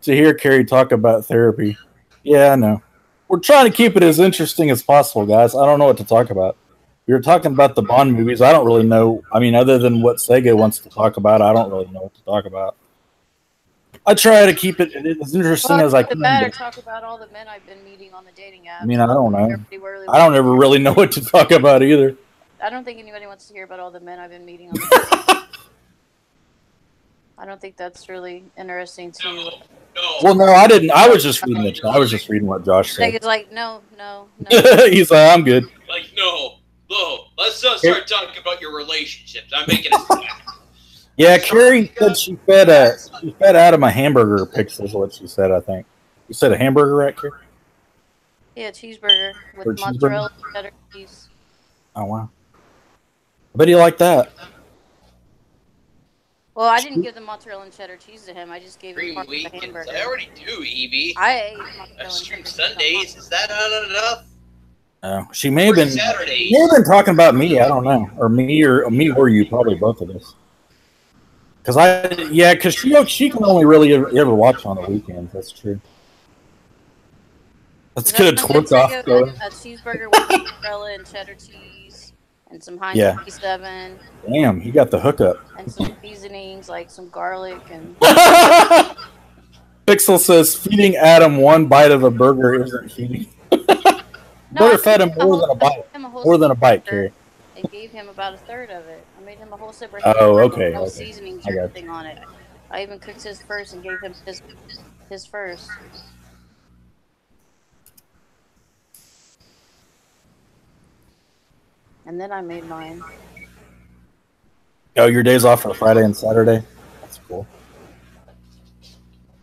to hear Carrie talk about therapy. Yeah, I know. We're trying to keep it as interesting as possible, guys. I don't know what to talk about. We were talking about the Bond movies. I don't really know. I mean, other than what Sega wants to talk about, I don't really know what to talk about. I try to keep it as interesting as I can. Better talk about all the men I've been meeting on the dating apps. I mean, I don't know. I don't ever really know what to talk about either. I don't think anybody wants to hear about all the men I've been meeting on the dating apps. I don't think that's really interesting to you. Well, no, I didn't. I was just reading it. I was just reading what Josh said. It's like, no. He's like, I'm good. Like, no. Let's not start talking about your relationships. I'm making a snack. Yeah, Carrie said she fed Adam a hamburger. Pixel is what she said. I think you said a hamburger, right, Carrie? Yeah, cheeseburger with mozzarella and cheddar cheese. Oh wow! I bet he liked that. Well, I didn't give the mozzarella and cheddar cheese to him. I just gave him part of the hamburger. I already do, Evie. I ate mozzarella and cheddar Sundays. Is that not enough? Oh, she may have been talking about me. I don't know, or me or you, probably both of us. Because she can only really ever watch on the weekends. That's true. Let's get a torch off. A cheeseburger with mozzarella and cheddar cheese and some Heinz 57. Damn, he got the hookup. And some seasonings like some garlic and. Pixel says feeding Adam one bite of a burger isn't feeding. Better fed him more than a bite. More than a bite, Carrie. I gave him about a third of it. I made him a whole separate. Oh, okay. No seasonings or anything on it. I even cooked his first and gave him his first. and then I made mine. Oh, your days off are Friday and Saturday? That's cool.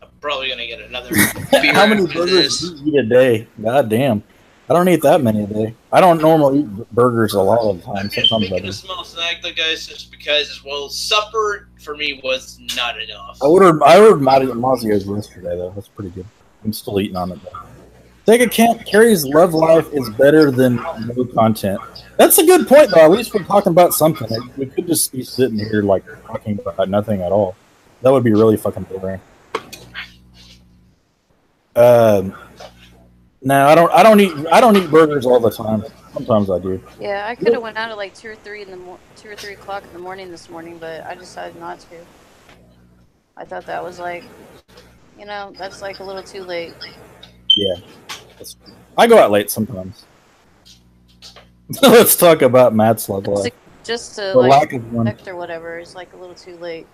I'm probably gonna get another beer How many after burgers this. do you eat a day? God damn. I don't eat that many a day. I don't normally eat burgers a lot of the time. I'm just Sometimes I making do. a small snack, though, guys, just because, well, supper for me was not enough. I ordered Mazio's yesterday, though. That's pretty good. I'm still eating on it, though. Sega Camp Carrie's love life is better than no content. That's a good point, though. At least we're talking about something. We could just be sitting here, like, talking about nothing at all. That would be really fucking boring. No, I don't eat burgers all the time. Sometimes I do. Yeah, I could have went out at like 2 or 3 o'clock in the morning this morning, but I decided not to. I thought that was like, that's like a little too late. Yeah, I go out late sometimes. Let's talk about Matt's love life. Just to The lack of one. connect or whatever is like a little too late.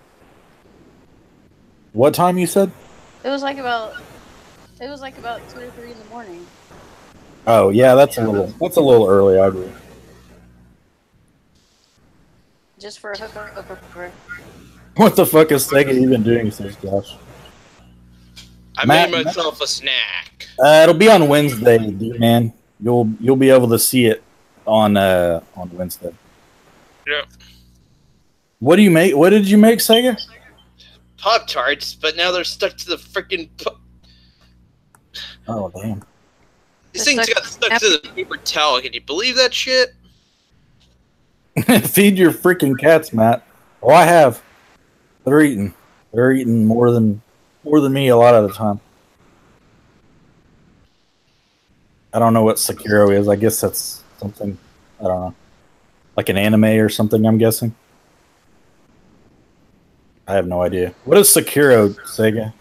What time you said? It was like about 2 or 3 in the morning. Oh yeah, that's a little early. I agree. Just for a hookup. What the fuck is Sega even doing, says Josh? I Matt- made myself a snack. It'll be on Wednesday, man. You'll be able to see it on Wednesday. Yeah. What do you make? What did you make, Sega? Pop-Tarts, but now they're stuck to the freaking... Oh damn! These things got stuck to the paper towel. Can you believe that shit? Feed your freaking cats, Matt. Oh, I have. They're eating. They're eating more than me a lot of the time. I don't know what Sekiro is. I guess that's something. I don't know, like an anime or something. I'm guessing. I have no idea. What is Sekiro, Sega?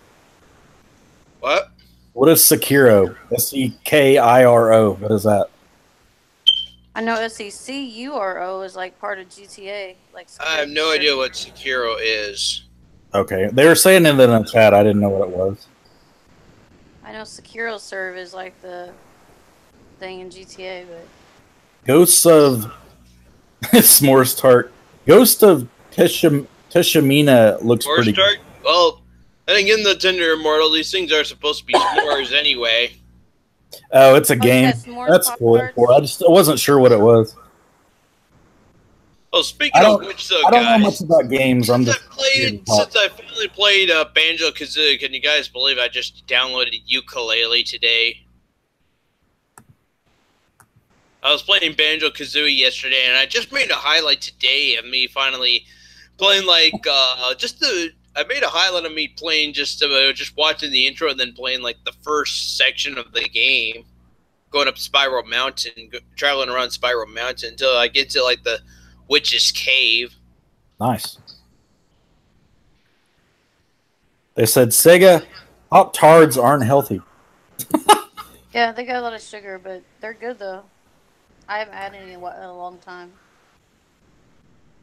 What? What is Sekiro? Sekiro. What is that? I know Securo is like part of GTA. Like I have no idea what Sekiro is. Okay, they were saying it in the chat. I didn't know what it was. I know Sekiro Serve is like the thing in GTA, but Ghosts of S'mores Tart. Ghost of Tishimina looks Or pretty start? Well, then again, the Tender Immortal, these things are supposed to be s'mores anyway. Oh, it's a game. S'mores That's cool. Pop-Tarts? I wasn't sure what it was. Well, speaking of which, though, I don't know guys, much about games. I'm just since I finally played Banjo-Kazooie, can you guys believe I just downloaded Ukulele today? I was playing Banjo-Kazooie yesterday, and I just made a highlight today of me finally playing, like, I made a highlight of me playing just watching the intro and then playing, like, the first section of the game. Going up Spiral Mountain, traveling around Spiral Mountain until I get to, like, the Witch's Cave. Nice. They said Sega Pop-Tarts aren't healthy. yeah, they got a lot of sugar, but they're good though. I haven't had any in a long time.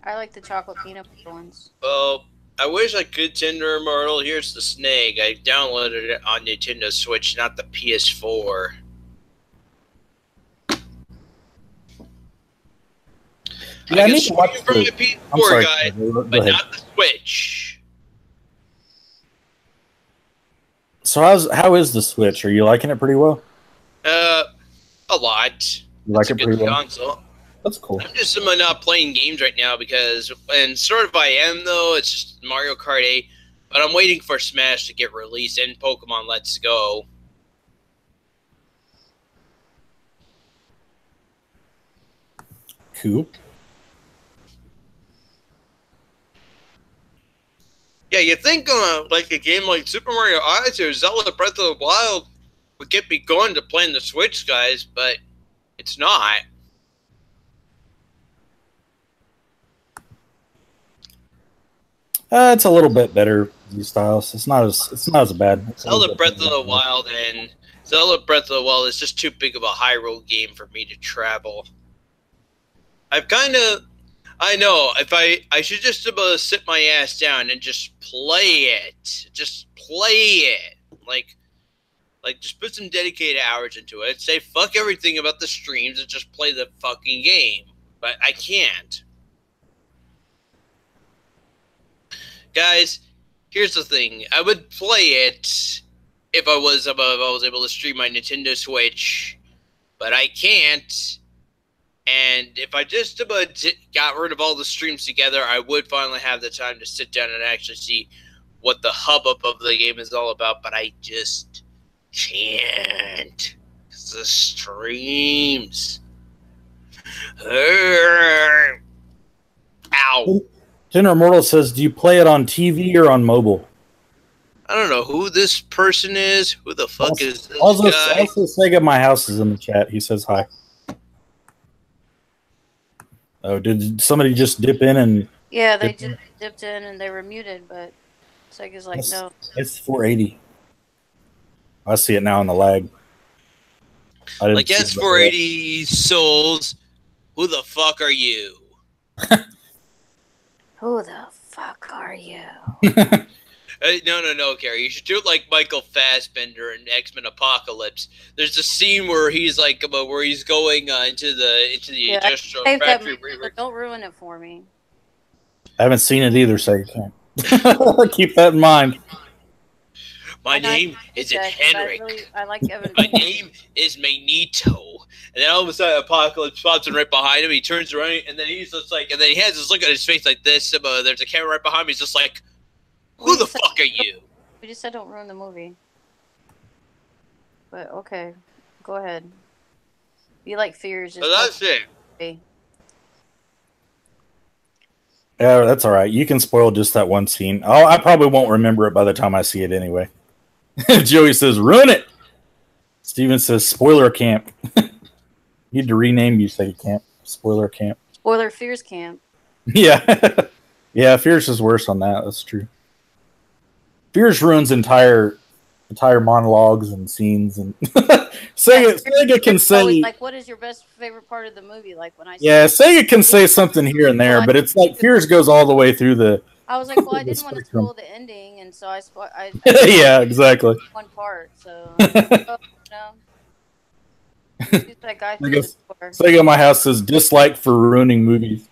I like the chocolate peanut butter ones. Well, I wish I could Tender Immortal. Here's the snake. I downloaded it on Nintendo Switch, not the PS4. Yeah, I I can need to watch stream from the I'm PS4, sorry. guys, Go but ahead. not the Switch. So how is the Switch? Are you liking it pretty well? A lot. You like It's a it pretty good well? console. That's cool. I'm just not playing games right now because, and sort of I am though, it's just Mario Kart 8, but I'm waiting for Smash to get released and Pokemon Let's Go. Cool. Yeah, you think like a game like Super Mario Odyssey or Zelda Breath of the Wild would get me going to playing the Switch, guys, but it's not. It's a little bit better these styles. It's not as bad. It's a little Zelda bit Breath of better. the Wild and Zelda Breath of the Wild is just too big of a Hyrule game for me to travel. I know, if I should just sit my ass down and just play it. Just play it. Like just put some dedicated hours into it. Say fuck everything about the streams and just play the fucking game. but I can't. Guys, here's the thing. I would play it if I was able to stream my Nintendo Switch, but I can't. And if I just about got rid of all the streams together, I would finally have the time to sit down and actually see what the hubbub of the game is all about. But I just can't. It's the streams. Ow. Dinner Immortal says, do you play it on TV or on mobile? I don't know who this person is. Who the fuck is this also, guy? Also, Sega My House is in the chat. He says hi. Oh, did somebody just dip in and... Yeah, they just dipped in and they were muted, but Sega's like, no. It's 480. I see it now in the lag. Like S480 souls. Who the fuck are you? Who the fuck are you? No, Gary. You should do it like Michael Fassbender in X-Men Apocalypse. There's a scene where he's like, where he's going into the industrial factory. But don't ruin it for me. I haven't seen it either, so you can't. Keep that in mind. My name isn't Henrik. I like Evan. My name is Magneto. And then all of a sudden, Apocalypse pops in right behind him. He turns around, and then he's just like, and then he has this look at his face like this. There's a camera right behind him. He's just like, who the fuck are you? We just said don't ruin the movie. But okay, go ahead. You like fears. But that's it. Yeah, that's all right. You can spoil just that one scene. Oh, I probably won't remember it by the time I see it anyway. Joey says, ruin it. Steven says, spoiler camp. Need to rename you, say camp. Spoiler camp. Spoiler fears camp. Yeah. Yeah, fears is worse on that. That's true. Fears ruins entire monologues and scenes, and Sega can say like, what is your best favorite part of the movie? Like when I Sega can say something here and there, but it's like Fears goes all the way through the. I was like, well, I didn't want to spoil the ending, and so I yeah, exactly. One part, so no. That guy Sega My House says dislike for ruining movies.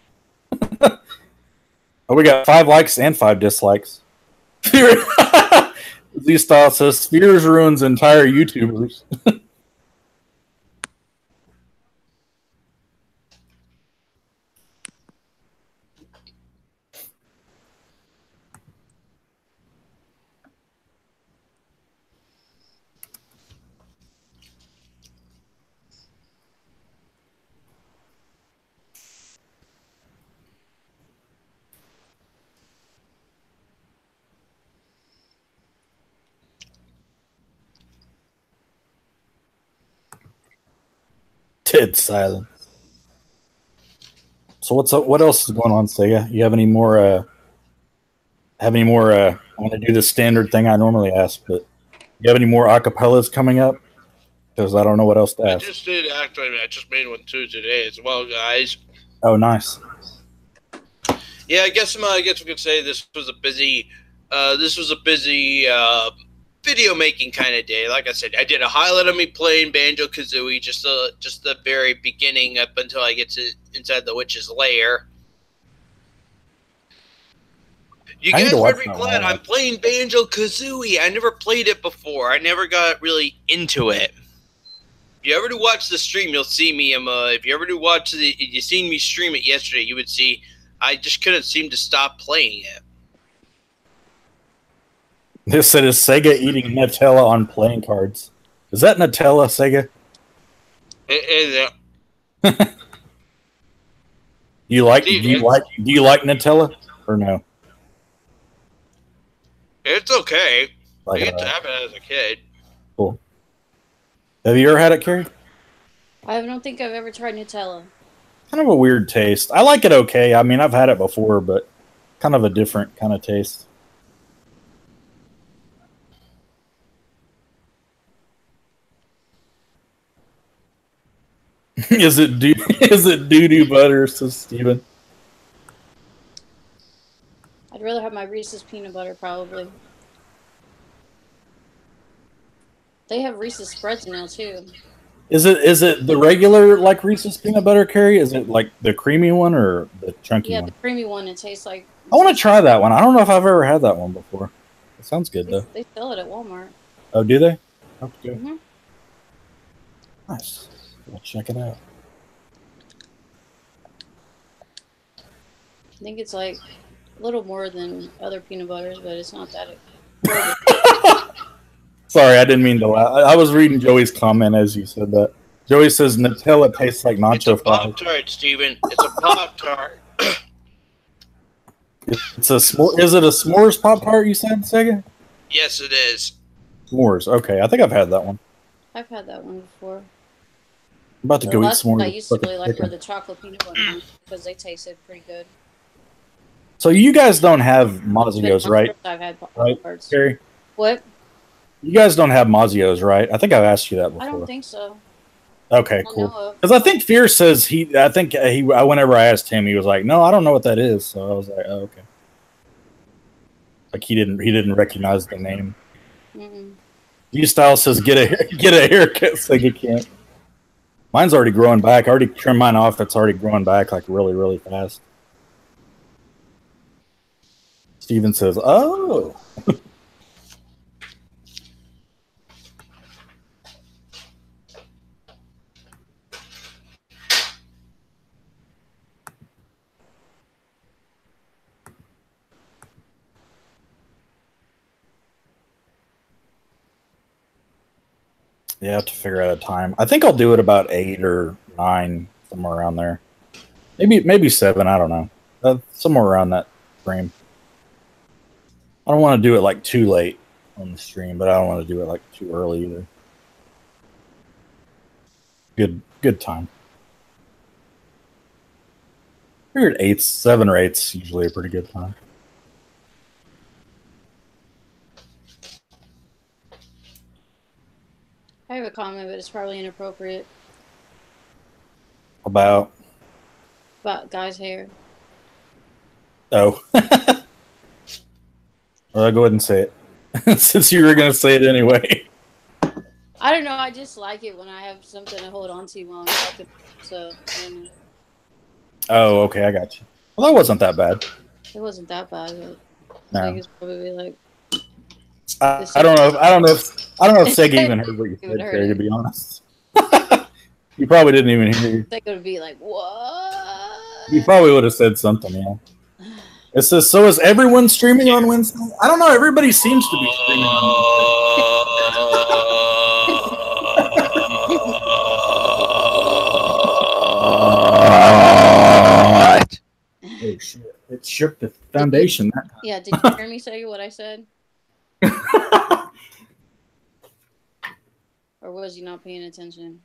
Oh, we got 5 likes and 5 dislikes. Z-Style says Fears ruins entire YouTubers. Dead silence. So what's up? What else is going on, Sega? You have any more? I want to do the standard thing I normally ask, but you have any more acapellas coming up? Because I don't know what else to ask. I just did actually. I just made one too today as well, guys. Oh, nice. Yeah, I guess we could say this was a busy. Video making kind of day. Like I said, I did a highlight of me playing Banjo-Kazooie, just the very beginning up until I get to inside the witch's lair. You guys would be glad I'm playing Banjo-Kazooie. I never played it before. I never got really into it. If you ever do watch the stream, you'll see me. If you ever do watch you seen me stream it yesterday, you would see I just couldn't seem to stop playing it. This said, is Sega eating Nutella on playing cards? Is that Nutella, Sega? It do you like Nutella or no? It's okay. I get to have it as a kid. Cool. Have you ever had it, Carrie? I don't think I've ever tried Nutella. Kind of a weird taste. I like it okay. I mean, I've had it before, but kind of a different kind of taste. Is it doo-doo butter, says Steven? I'd rather have my Reese's peanut butter, probably. They have Reese's spreads now, too. Is it the regular like Reese's peanut butter Carrie? Is it like the creamy one or the chunky Yeah, one? the creamy one. It tastes like. I want to try that one. I don't know if I've ever had that one before. It sounds good though. They sell it at Walmart. Oh, do they? Okay. Mm-hmm. Nice. We'll check it out. I think it's like a little more than other peanut butters, but it's not that. Sorry, I didn't mean to laugh. I was reading Joey's comment as you said that. Joey says Nutella tastes like It's a nacho fries. Pop-Tart, Steven. It's a Pop-Tart. It's a s'more. Is it a s'mores Pop Tart? You said, Sega? Yes, it is. S'mores. Okay, I think I've had that one. I've had that one before. I'm about to The go eat last one s'mores. I used to with really like chicken. were the chocolate peanut butter ones because they tasted pretty good. So you guys don't have Mazio's, But right? I've had Right, Pop-Tarts. Carrie? What? You guys don't have Mazio's, right? I think I've asked you that before. I don't think so. Okay, I don't cool. know of. Because I think Fear says he. I think he. Whenever I asked him, he was like, "No, I don't know what that is." So I was like, "Oh, okay." Like he didn't recognize the name. Mm-mm. G-Style says, "Get a haircut." So you can't. Mine's already growing back. I already trimmed mine off. It's already growing back like really, really fast. Steven says, "Oh." Yeah, I have to figure out a time. I think I'll do it about 8 or 9, somewhere around there. Maybe 7. I don't know. Somewhere around that frame. I don't want to do it like too late on the stream, but I don't want to do it like too early either. Good time. I figured 7 or 8's usually a pretty good time. I have a comment, but it's probably inappropriate About guys' hair. well, I'll go ahead and say it since you were going to say it anyway. I don't know. I just like it when I have something to hold on to while I'm talking. So I don't know. Oh, okay, I got you. Well, that wasn't that bad. It wasn't that bad, but No. I think it's probably like. I don't know. I don't know if Sega even heard what you said, Heard Carrie, it. to be honest. You probably didn't even hear you. They would be like, what? You probably would have said something, yeah. It says, so is everyone streaming on Wednesday? I don't know. Everybody seems to be streaming on Wednesday. Oh, shit. It shook the foundation. Yeah, did you hear me say what I said? Or was you not paying attention?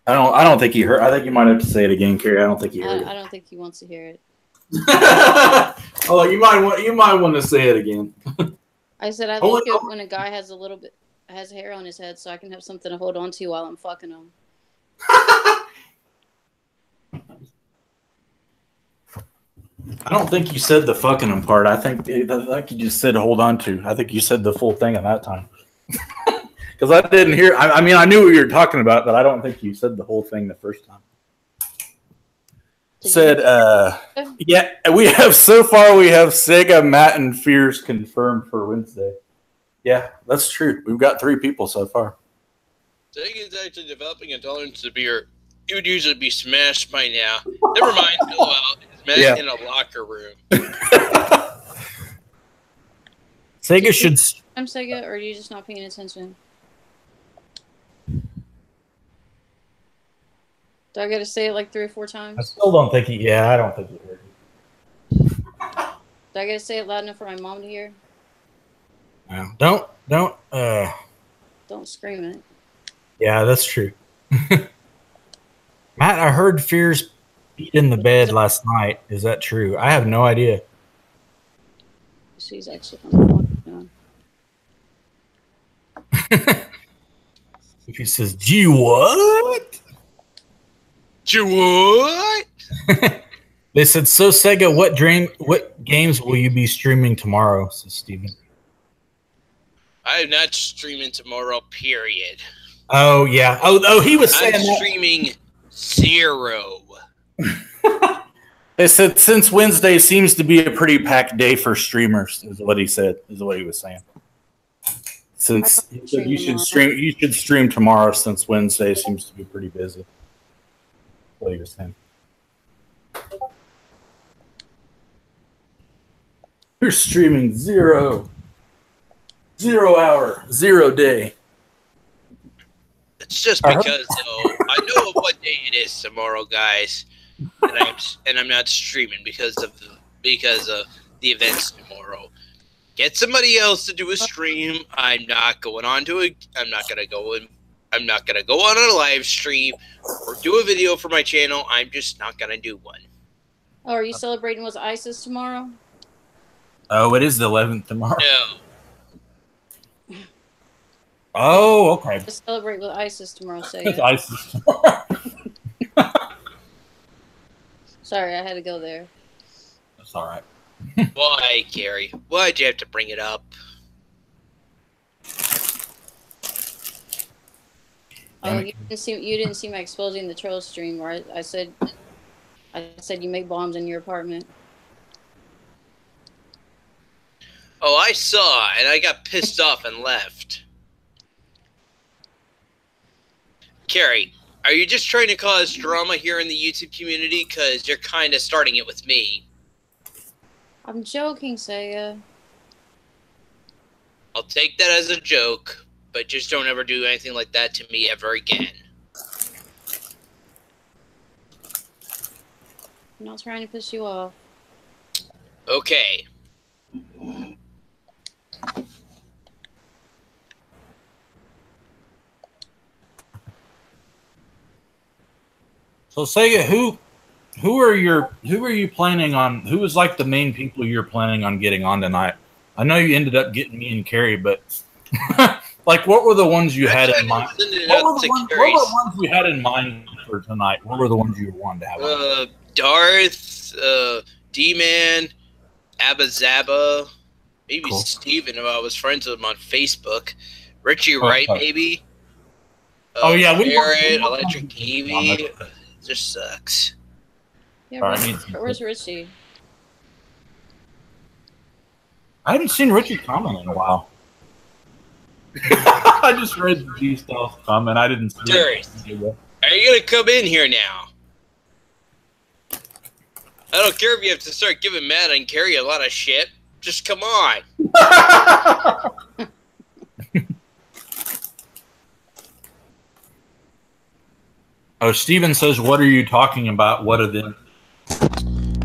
I don't think you heard. I think you might have to say it again, Carrie. I don't think you heard I don't think he wants to hear it. it. Oh, you might want to say it again. I said I like it when a guy has has hair on his head, so I can have something to hold on to while I'm fucking him. I don't think you said the fucking him part. I think like you just said hold on to. I think you said the full thing at that time. Because I didn't hear. I mean, I knew what you were talking about, but I don't think you said the whole thing the first time. Said, yeah, we have Sega, Matt, and Fierce confirmed for Wednesday. Yeah, that's true. We've got 3 people so far. Sega is actually developing a tolerance to beer. It would usually be smashed by now. Never mind. Well, it's met in a locker room. Sega should. I'm Sega, or are you just not paying attention? Do I got to say it like 3 or 4 times? I still don't think he. Yeah, I don't think he heard you. Do I got to say it loud enough for my mom to hear? No, Don't scream it. Yeah, that's true. Matt, I heard Fears beat in the bed last night. Is that true? I have no idea. She's actually on the phone. He says, "Gee, what?" What? They said, "So Sega, what games will you be streaming tomorrow?" Says Steven. I am not streaming tomorrow, period. Oh yeah. Oh, he was saying I'm that. streaming 0. They said since Wednesday seems to be a pretty packed day for streamers, is what he said. Is what he was saying. Since he said you should stream tomorrow, since Wednesday seems to be pretty busy. That's what he was saying. You're streaming 0 hour, 0 day. It's just because though I know what day it is tomorrow, guys, and I'm not streaming because of the events tomorrow. Get somebody else to do a stream. I'm not going on to it. I'm not gonna go on a live stream or do a video for my channel. I'm just not gonna do one. Oh, are you celebrating with ISIS tomorrow? Oh, it is the 11th tomorrow. No. Oh, okay. Just celebrate with ISIS tomorrow, say It's ISIS tomorrow. Sorry, I had to go there. That's all right. Why, Carrie? Why'd you have to bring it up? Oh, you didn't see my exposing the troll stream where I said you make bombs in your apartment. Oh, I saw, and I got pissed off and left. Carrie, are you just trying to cause drama here in the YouTube community? Because you're kind of starting it with me. I'm joking, Sega. I'll take that as a joke, but just don't ever do anything like that to me ever again. I'm not trying to piss you off. Okay. So Sega, who are you planning on? Who was like the main people you're planning on getting on tonight? I know you ended up getting me and Carrie, but like, what were the ones you had in mind? What were the ones you had in mind for tonight? What were the ones you wanted to have on? Darth, D-Man, Abba Zaba, maybe Cool. Steven, if I was friends with him on Facebook. Richie Wright, okay. maybe. Oh, yeah, we Barrett, want- Electric TV. Just sucks. Yeah, All right, where's Richie? I haven't seen Richie comment in a while. I just read G Styles comment. I didn't see it. Are you gonna come in here now? I don't care if you have to start giving Matt and Carrie a lot of shit. Just come on. Oh, Steven says, what are you talking about? What are them?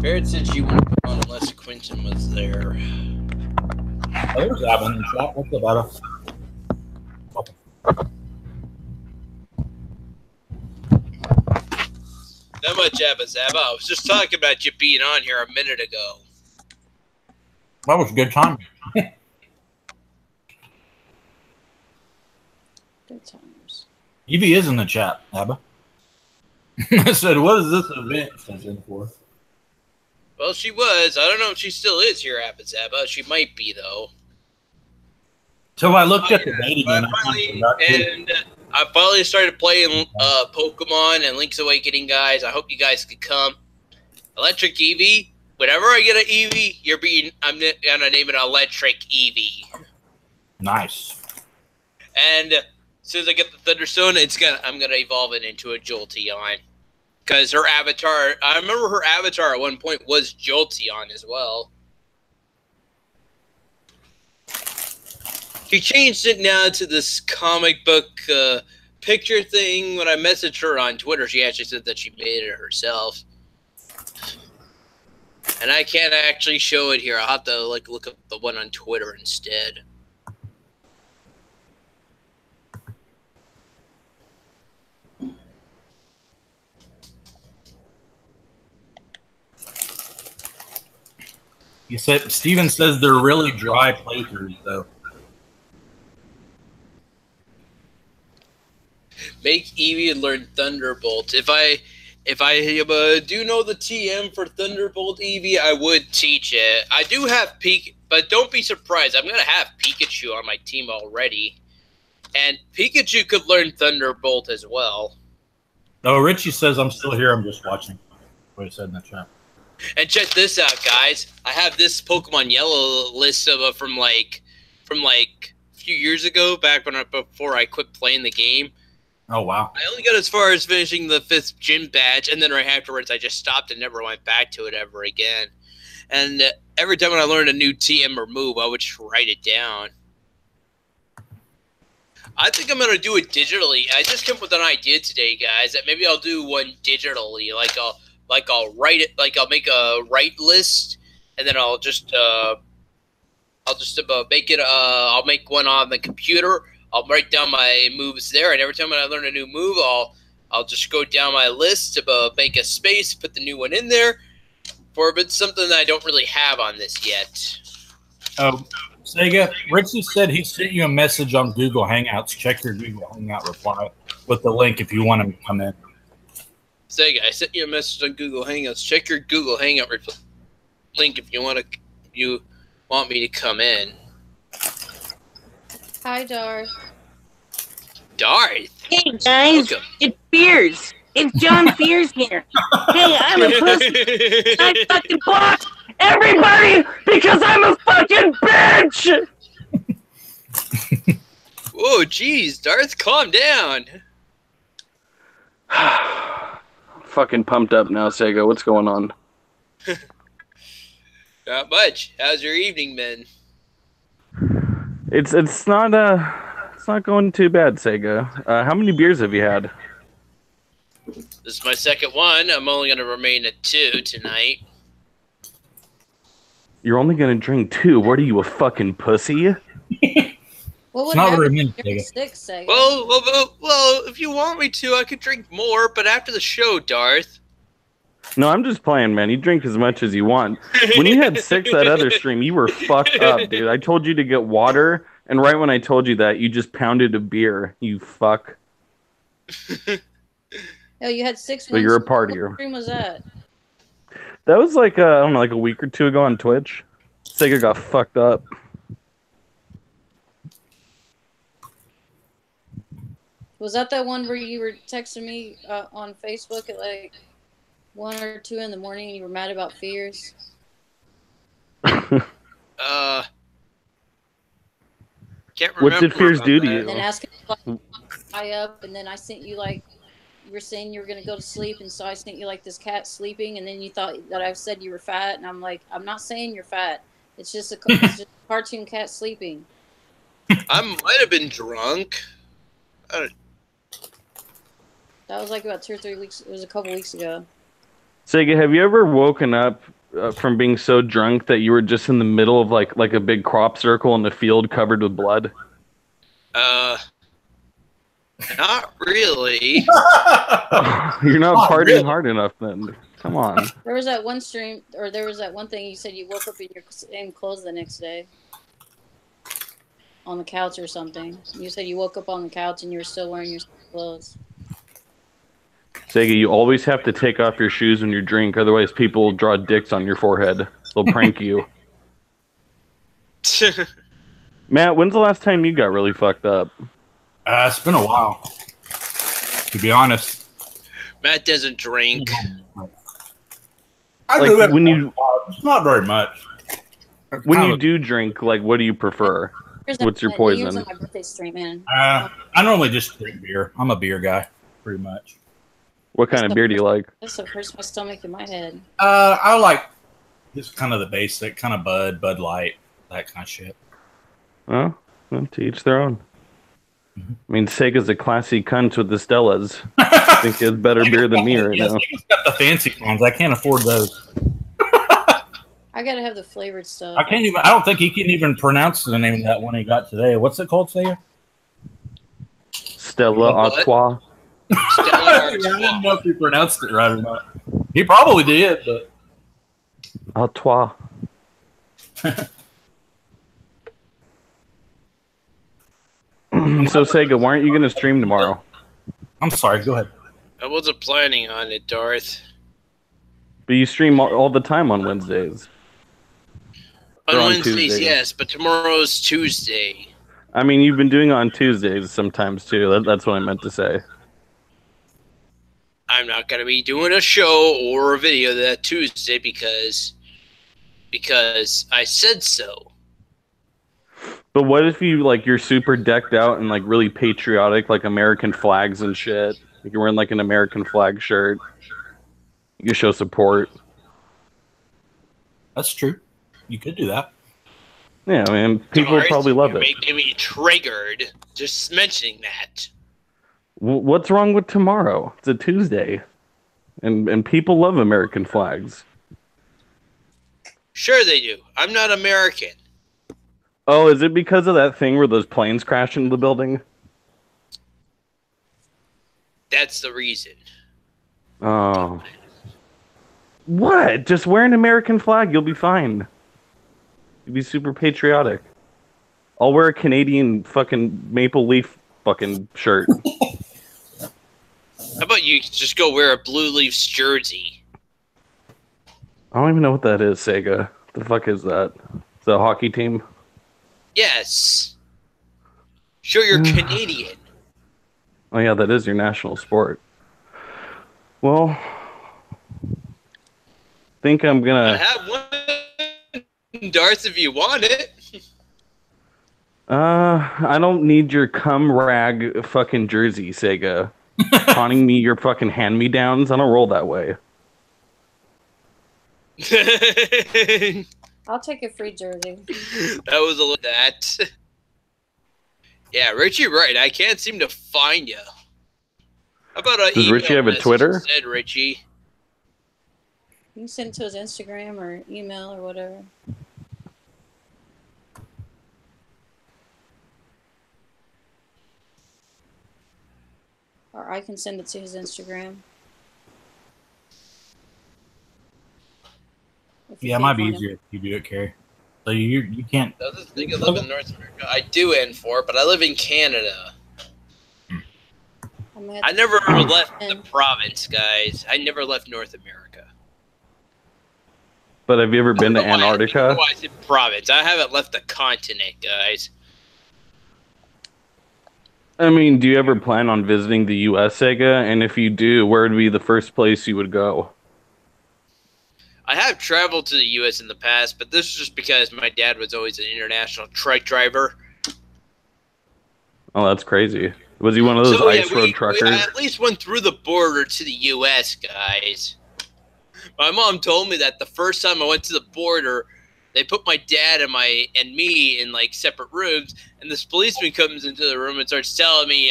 Barrett said you wouldn't come on unless Quentin was there. Oh, there's Abba in the chat. What's up, Abba? Not much, Abba Zaba. I was just talking about you being on here a minute ago. That was a good time. Good times. Evie is in the chat, Abba. I said, what is this event since in for? Well, she was. I don't know if she still is here, Abba Zaba. She might be, though. So I looked at the date again. I finally started playing Pokemon and Link's Awakening, guys. I hope you guys could come. Electric Eevee. Whenever I get an Eevee, I'm gonna name it Electric Eevee. Nice. And as soon as I get the Thunderstone, I'm gonna evolve it into a Jolteon. Because her avatar, I remember her avatar at one point was Jolteon as well. She changed it now to this comic book picture thing. When I messaged her on Twitter, she actually said that she made it herself. And I can't actually show it here. I'll have to look up the one on Twitter instead. You said Steven says they're really dry playthroughs, though. Make Eevee and learn Thunderbolt. If I do know the TM for Thunderbolt Eevee, I would teach it. I do have but don't be surprised. I'm gonna have Pikachu on my team already. And Pikachu could learn Thunderbolt as well. Oh, Richie says I'm still here. I'm just watching. What he said in the chat. And check this out, guys. I have this Pokemon Yellow list of from like a few years ago, before I quit playing the game. Oh, wow. I only got as far as finishing the 5th gym badge, and then right afterwards, I just stopped and never went back to it ever again. And every time when I learned a new TM or move, I would just write it down. I think I'm gonna do it digitally. I just came up with an idea today, guys, that maybe I'll do one digitally. I'll write it. Like I'll make a write list, and then I'll just make it. I'll make one on the computer. I'll write down my moves there, and every time when I learn a new move, I'll just go down my list to make a space, put the new one in there. For but something that I don't really have on this yet. Oh, Sega, Richie said he sent you a message on Google Hangouts. Check your Google Hangout reply with the link if you want him to come in. Sega, I sent you a message on Google Hangouts. Check your Google Hangout link if you want me to come in. Hi, Darth. Darth. Hey guys, Welcome. it's Fears. It's John Fears here. Hey, I'm a pussy. I fucking block everybody because I'm a fucking bitch. Whoa, jeez, Darth, calm down. Fucking pumped up now, Sega. What's going on? Not much. How's your evening been? It's not going too bad, Sega. How many beers have you had? This is my second one. I'm only going to remain at 2 tonight. You're only gonna drink 2. What are you, a fucking pussy? What would not happen very many, if you're Sega. 6, Sega? Well, if you want me to, I could drink more, but after the show, Darth. No, I'm just playing, man. You drink as much as you want. When you had 6 that other stream, you were fucked up, dude. I told you to get water, and right when I told you that, you just pounded a beer. You fuck. Oh, you had 6 But ones. you're a partier. What stream was that? That was like, I don't know, like a week or 2 ago on Twitch. Sega got fucked up. Was that one where you were texting me on Facebook at like 1 or 2 in the morning and you were mad about Fears? Can't remember. What did Fears do to that. you? And then asking if I up, and then I sent you like, you were saying you were going to go to sleep, and so I sent you like this cat sleeping, and then you thought that I said you were fat, and I'm like, I'm not saying you're fat. It's just it's just a cartoon cat sleeping. I might have been drunk. That was like about 2 or 3 weeks. It was a couple weeks ago. Sega, have you ever woken up from being so drunk that you were just in the middle of like a big crop circle in the field covered with blood? Not really. You're not Oh, partying really? hard enough then. Come on. There was that one stream, or there was that one thing you said you woke up in your same clothes the next day. On the couch or something. You said you woke up on the couch and you were still wearing your clothes. Sega, you always have to take off your shoes when you drink, otherwise people will draw dicks on your forehead. They'll prank you. Matt, when's the last time you got really fucked up? It's been a while, to be honest. Matt doesn't drink. I Like, do it when you- it's not very much. When you do drink, like, what do you prefer? What's your Here's poison? on my birthday stream, man. I normally just drink beer. I'm a beer guy, pretty much. What kind of beer do you like? This hurts my stomach and my head. I like just kind of the basic, kind of Bud Light, that kind of shit. Well, to each their own. I mean, Sega's a classy cunt with the Stellas. I think he has better beer than me right Yes, now. he's got the fancy ones. I can't afford those. I gotta have the flavored stuff. I can't even. I don't think he can even pronounce the name of that one he got today. What's it called, Sega? Stella What? Artois. Stella I didn't know if he pronounced it right or not. He probably did, but Artois. So, Sega, why aren't you going to stream tomorrow? I'm sorry. Go ahead. I wasn't planning on it, Darth. But you stream all the time on Wednesdays. On Or on Wednesdays, Tuesdays. yes, but tomorrow's Tuesday. I mean, you've been doing it on Tuesdays sometimes too. That's what I meant to say. I'm not gonna be doing a show or a video that Tuesday because I said so. But what if you like you're super decked out and like really patriotic, like American flags and shit? Like you're wearing like an American flag shirt. You can show support. That's true. You could do that. Yeah, I mean, people Darth, probably love you're it. making me triggered just mentioning that. What's wrong with tomorrow? It's a Tuesday, and people love American flags. Sure they do. I'm not American. Oh, is it because of that thing where those planes crashed into the building? That's the reason. Oh. What? Just wear an American flag. You'll be fine. You'll be super patriotic. I'll wear a Canadian fucking maple leaf fucking shirt. How about you just go wear a Blue Leafs jersey? I don't even know what that is, Sega. The fuck is that? Is that a hockey team? Yes. Sure, you're Canadian. Oh yeah, that is your national sport. Well, think I'm I gonna. have one, Darth, if you want it. I don't need your cum rag fucking jersey, Sega. Taunting me your fucking hand-me-downs. I don't roll that way. I'll take a free jersey. That was a little that. Yeah, Richie, right. I can't seem to find you. How about a Does Richie have a Twitter? Instead, Richie. You can send it to his Instagram or email or whatever. Or I can send it to his Instagram. Yeah, it might be easier if you do it, Carrie. So you can't. Doesn't think I live in North America. I do N4, but I live in Canada. I never left the province, guys. I never left North America. But have you ever been to Antarctica? Why is it province? I haven't left the continent, guys. I mean, do you ever plan on visiting the U.S., Sega? And if you do, where would be the first place you would go? I have traveled to the U.S. in the past, but this is just because my dad was always an international truck driver. Oh, that's crazy. Was he one of those ice road truckers? I at least went through the border to the U.S., guys. My mom told me that the first time I went to the border, they put my dad and me in like separate rooms, and this policeman comes into the room and starts telling me,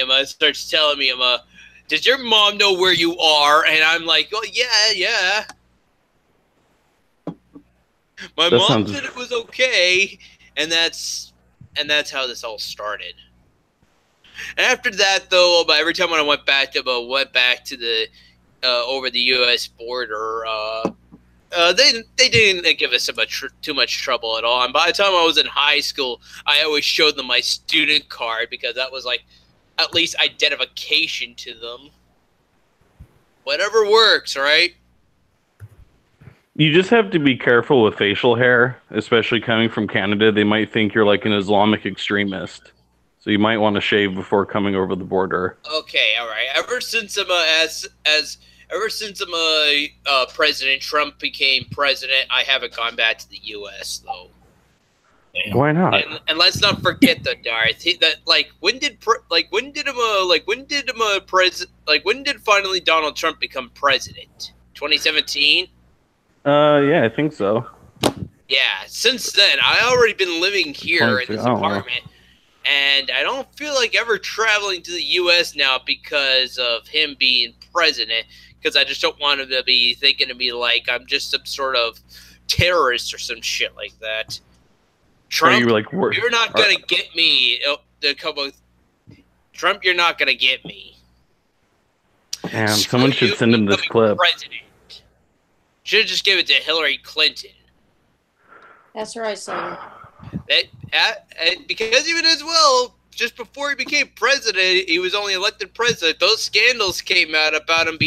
does your mom know where you are? And I'm like, oh yeah. My mom said it was okay, and that's how this all started. And after that, though, every time when I went back to the over the U.S. border, they didn't give us too much trouble at all. And by the time I was in high school, I always showed them my student card because that was like at least identification to them. Whatever works, right? You just have to be careful with facial hair, especially coming from Canada. They might think you're like an Islamic extremist. So you might want to shave before coming over the border. Okay, all right. Ever since President Trump became president, I haven't gone back to the U.S. though. Why not? And let's not forget the Darth. When did finally Donald Trump become president? 2017. Yeah, I think so. Yeah. Since then, I already been living here in this apartment. And I don't feel like ever traveling to the U.S. now because of him being president, because I just don't want him to be thinking of me like I'm just some sort of terrorist or some shit like that. Trump, you're not going to get me. Trump, you're not going to get me. Damn, someone should send him this clip. President. Should have just given it to Hillary Clinton. That's right, son. Because even as well, just before he became president, he was only elected president. Those scandals came out about him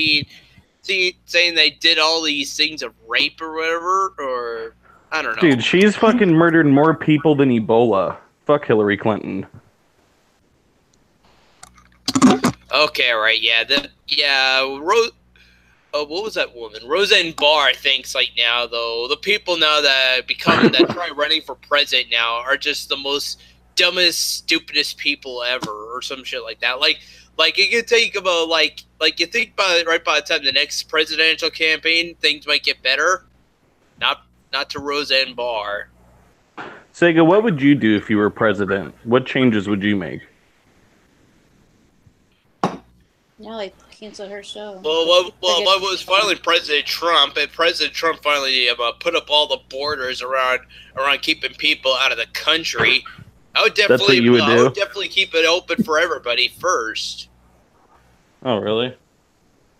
saying they did all these things of rape or whatever, or I don't know. Dude, she's fucking murdered more people than Ebola. Fuck Hillary Clinton. Okay, all right, yeah, what was that woman? Roseanne Barr thinks like now though the people now that try running for president now are just the most dumbest, stupidest people ever, or some shit like that. Like you can think about like you think by right by the time the next presidential campaign things might get better. Not to Roseanne Barr. Sega, what would you do if you were president? What changes would you make? Yeah, like cancel her show. Well, what was finally President Trump, and President Trump finally put up all the borders around keeping people out of the country. I would definitely, That's what you would do? I would definitely keep it open for everybody first. Oh, really?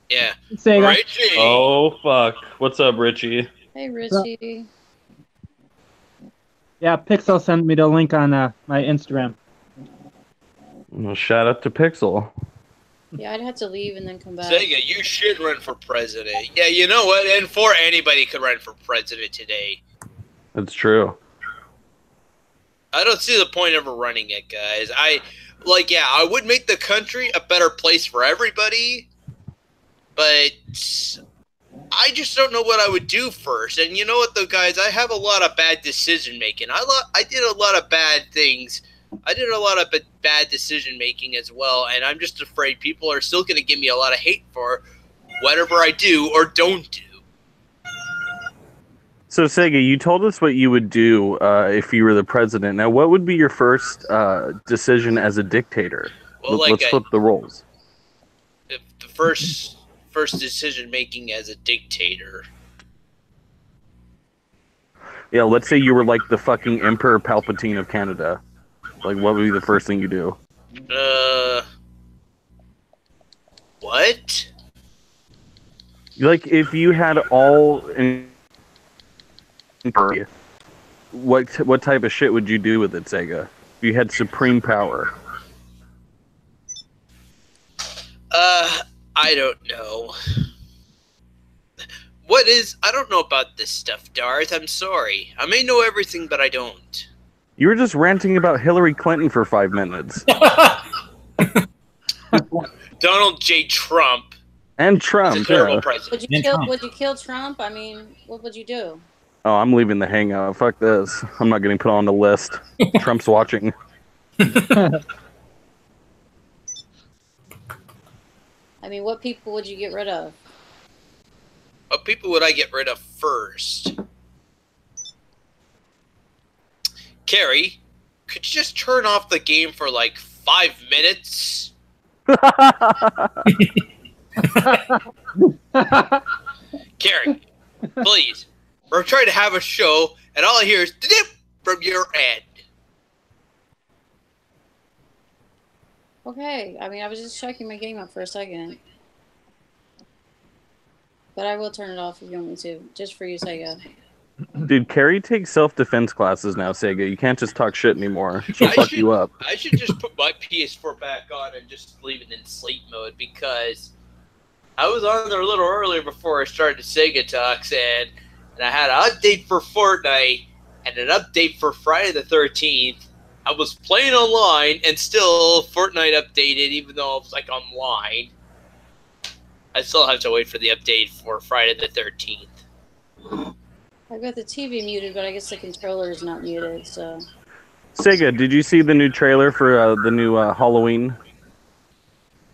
Yeah. Sega. Richie. Oh, fuck. What's up, Richie? Hey, Richie. Yeah, Pixel sent me the link on my Instagram. Well, shout out to Pixel. Yeah, I'd have to leave and then come back. Sega, you should run for president. Yeah, you know what? And for anybody could run for president today. That's true. I don't see the point of running it, guys. I would make the country a better place for everybody, but I just don't know what I would do first. And you know what, though, guys? I have a lot of bad decision making. I did a lot of bad things. I did a lot of bad decision making as well, and I'm just afraid people are still going to give me a lot of hate for whatever I do or don't do. So, Sega, you told us what you would do if you were the president. Now, what would be your first decision as a dictator? Well, Let's flip the roles. The first decision making as a dictator. Yeah, let's say you were like the fucking Emperor Palpatine of Canada. Like, what would be the first thing you do? What? Like, if you had all what type of shit would you do with it, Sega? If you had supreme power. I don't know. I don't know about this stuff, Darth. I'm sorry. I may know everything, but I don't. You were just ranting about Hillary Clinton for 5 minutes. Donald J. Trump. And Trump, He's a terrible yeah. president. Would you kill Trump? I mean, what would you do? Oh, I'm leaving the hangout. Fuck this. I'm not getting put on the list. Trump's watching. I mean, what people would you get rid of? What people would I get rid of first? Carrie, could you just turn off the game for like 5 minutes? Carrie, please. We're trying to have a show, and all I hear is dip from your end. Okay, I mean, I was just checking my game up for a second. But I will turn it off if you want me to, just for you, Sega. Dude, Carrie takes self-defense classes now, Sega. You can't just talk shit anymore. She'll fuck you up. I should just put my PS4 back on and just leave it in sleep mode, because I was on there a little earlier before I started Segatalks, and I had an update for Fortnite and an update for Friday the 13th. I was playing online, and still Fortnite updated, even though I was like online. I still have to wait for the update for Friday the 13th. I've got the TV muted, but I guess the controller is not muted, so... Sega, did you see the new trailer for the new Halloween?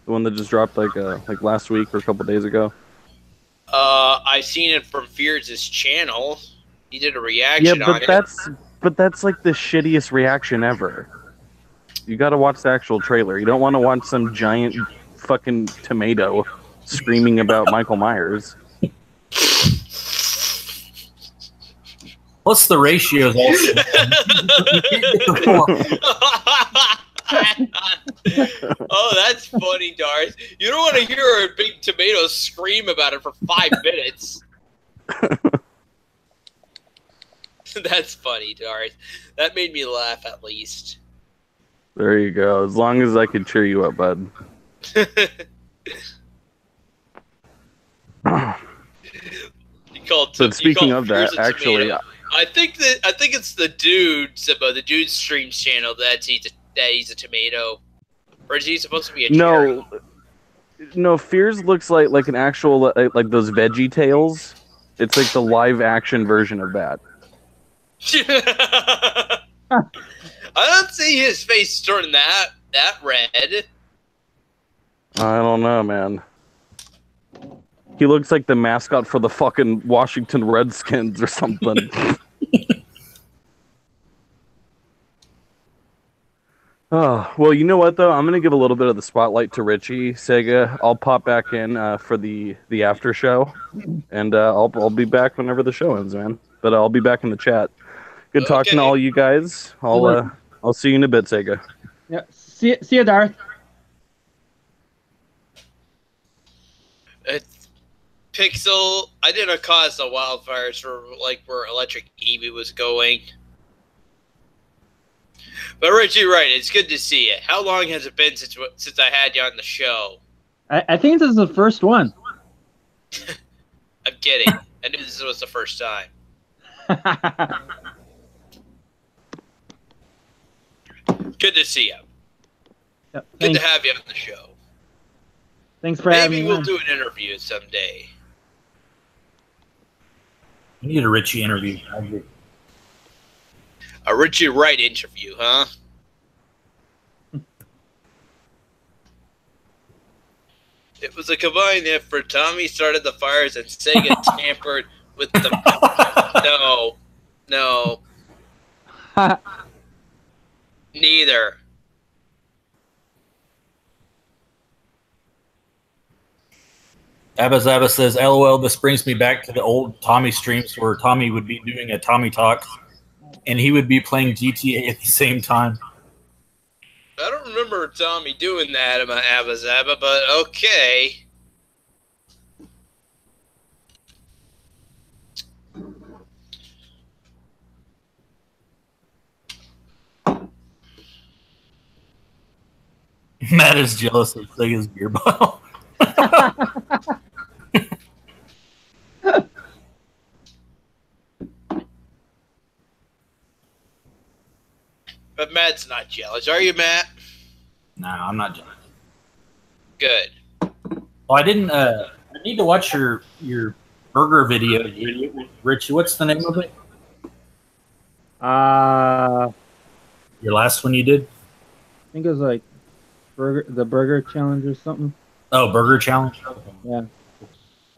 The one that just dropped like last week or a couple days ago? I seen it from Fears' channel. He did a reaction on it. But that's like the shittiest reaction ever. You gotta watch the actual trailer. You don't want to watch some giant fucking tomato screaming about Michael Myers. What's the ratios also? Oh, that's funny, Darth. You don't want to hear a big tomato scream about it for 5 minutes. That's funny, Darth. That made me laugh at least. There you go. As long as I could cheer you up, bud. But speaking of that, actually, I think it's the dude, Simba, the dude's streams channel that he's a tomato, or is he supposed to be a no? No, Fears looks like an actual like those Veggie Tales. It's like the live action version of that. I don't see his face turning that red. I don't know, man. He looks like the mascot for the fucking Washington Redskins or something. Oh, well, you know what, though? I'm going to give a little bit of the spotlight to Richie. Sega, I'll pop back in for the after show, and I'll be back whenever the show ends, man. But I'll be back in the chat. Good talking to all you guys. I'll see you in a bit, Sega. Yeah. See you, Darth. Pixel, I didn't cause the wildfires for like where Electric Eevee was going. But Richie, right, it's good to see you. How long has it been since I had you on the show? I think this is the first one. I'm kidding. I knew this was the first time. Good to see you. Yep, good to have you on the show. Thanks for having me. Maybe we'll do an interview someday. We need a Richie interview. A Richie Wright interview, huh? It was a combined effort. Tommy started the fires and Sega tampered with the... No. Neither. Abba Zabba says, LOL, this brings me back to the old Tommy streams where Tommy would be doing a Tommy Talk and he would be playing GTA at the same time. I don't remember Tommy doing that in my Abba Zabba, but okay. Matt is jealous of Sega's beer bottle. But Matt's not jealous. Are you, Matt? No, I'm not jealous. Good. Well, I didn't. I need to watch your burger video, Richie. What's the name of it? Your last one you did? I think it was like the burger challenge or something. Oh, burger challenge. Yeah.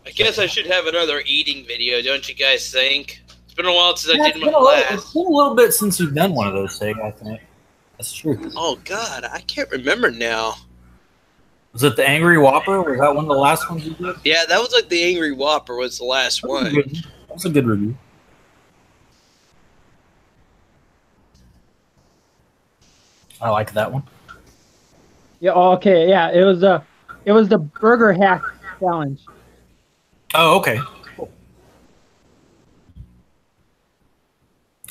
I guess I should have another eating video, don't you guys think? It's been a while since I did my last. It's been a little bit since you've done one of those, Sega, I think. That's true. Oh, God, I can't remember now. Was it the Angry Whopper? Was that one of the last ones you did? Yeah, that was like the Angry Whopper was the last one. That was a good review. I like that one. Yeah. Oh, okay. Yeah. It was the burger hack challenge. Oh, okay. Cool.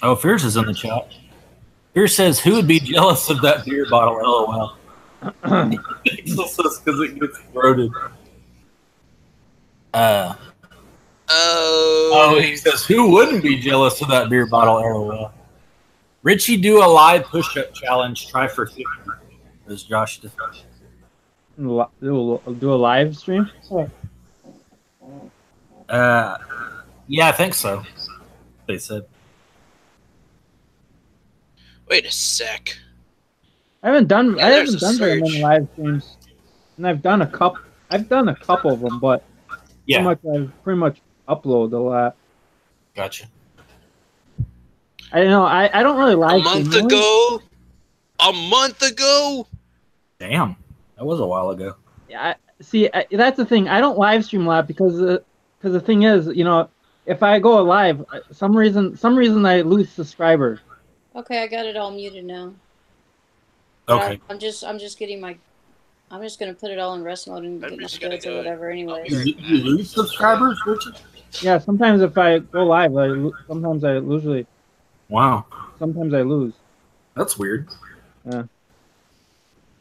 Oh, Fierce is in the chat. Fierce says, "Who would be jealous of that beer bottle?" LOL. Because it gets corroded. Oh, he says, "Who wouldn't be jealous of that beer bottle?" LOL. Richie, do a live push-up challenge. Try for 50. As Josh did. Do a live stream? Yeah, I think so. They said. Wait a sec. I haven't done there's a very many search. live streams, and I've done a couple. I've done a couple of them, but Yeah, I've pretty much upload a lot. gotcha. I know. I don't really live stream. A month ago? Damn, that was a while ago. Yeah, see, that's the thing. I don't live stream a lot because the thing is, if I go live, some reason I lose subscribers. Okay, I got it all muted now. Okay. I'm just getting my. I'm just gonna put it all in rest mode and get my builds or whatever. Anyways. You lose subscribers, Richard? Yeah, sometimes if I go live, sometimes I usually. Wow, Sometimes I lose. that's weird. Yeah.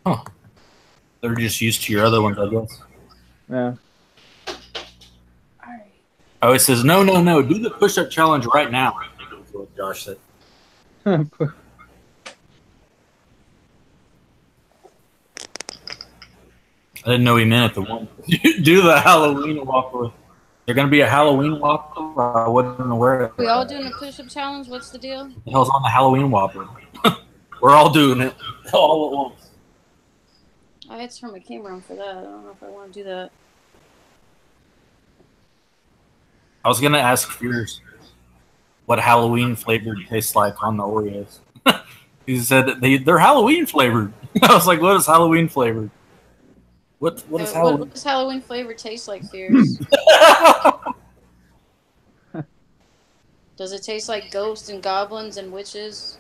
Huh. They're just used to your other ones, I guess. Yeah. Alright. Oh, it says, no, do the push-up challenge right now. I think it was what Josh said. I didn't know he meant it. The one do the Halloween Whopper. They're gonna be a Halloween Whopper. I wasn't aware of We all that. doing a push-up challenge? What's the deal? The hell's on the Halloween Whopper? We're all doing it all at once. I had to turn my camera on for that. I don't know if I want to do that. I was gonna ask Fears what Halloween flavored tastes like on the Oreos. He said that they're Halloween flavored. I was like, what is Halloween flavored? What is Halloween? What does Halloween flavor taste like, Fears? Does it taste like ghosts and goblins and witches?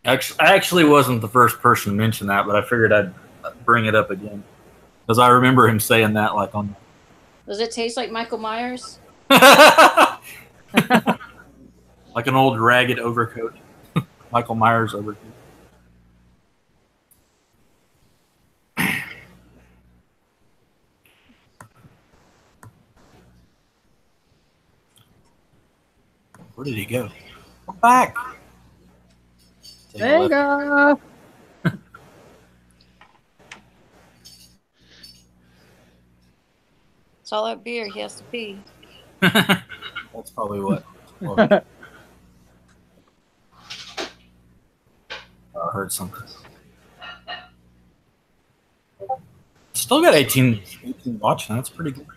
I actually wasn't the first person to mention that, but I figured I'd bring it up again because I remember him saying that like on. Does it taste like Michael Myers? Like an old ragged overcoat, Michael Myers overcoat. Where did he go? Come back. Sega! It's all that beer. He has to pee. That's probably what. I heard something. Still got 18 watching. That's pretty good.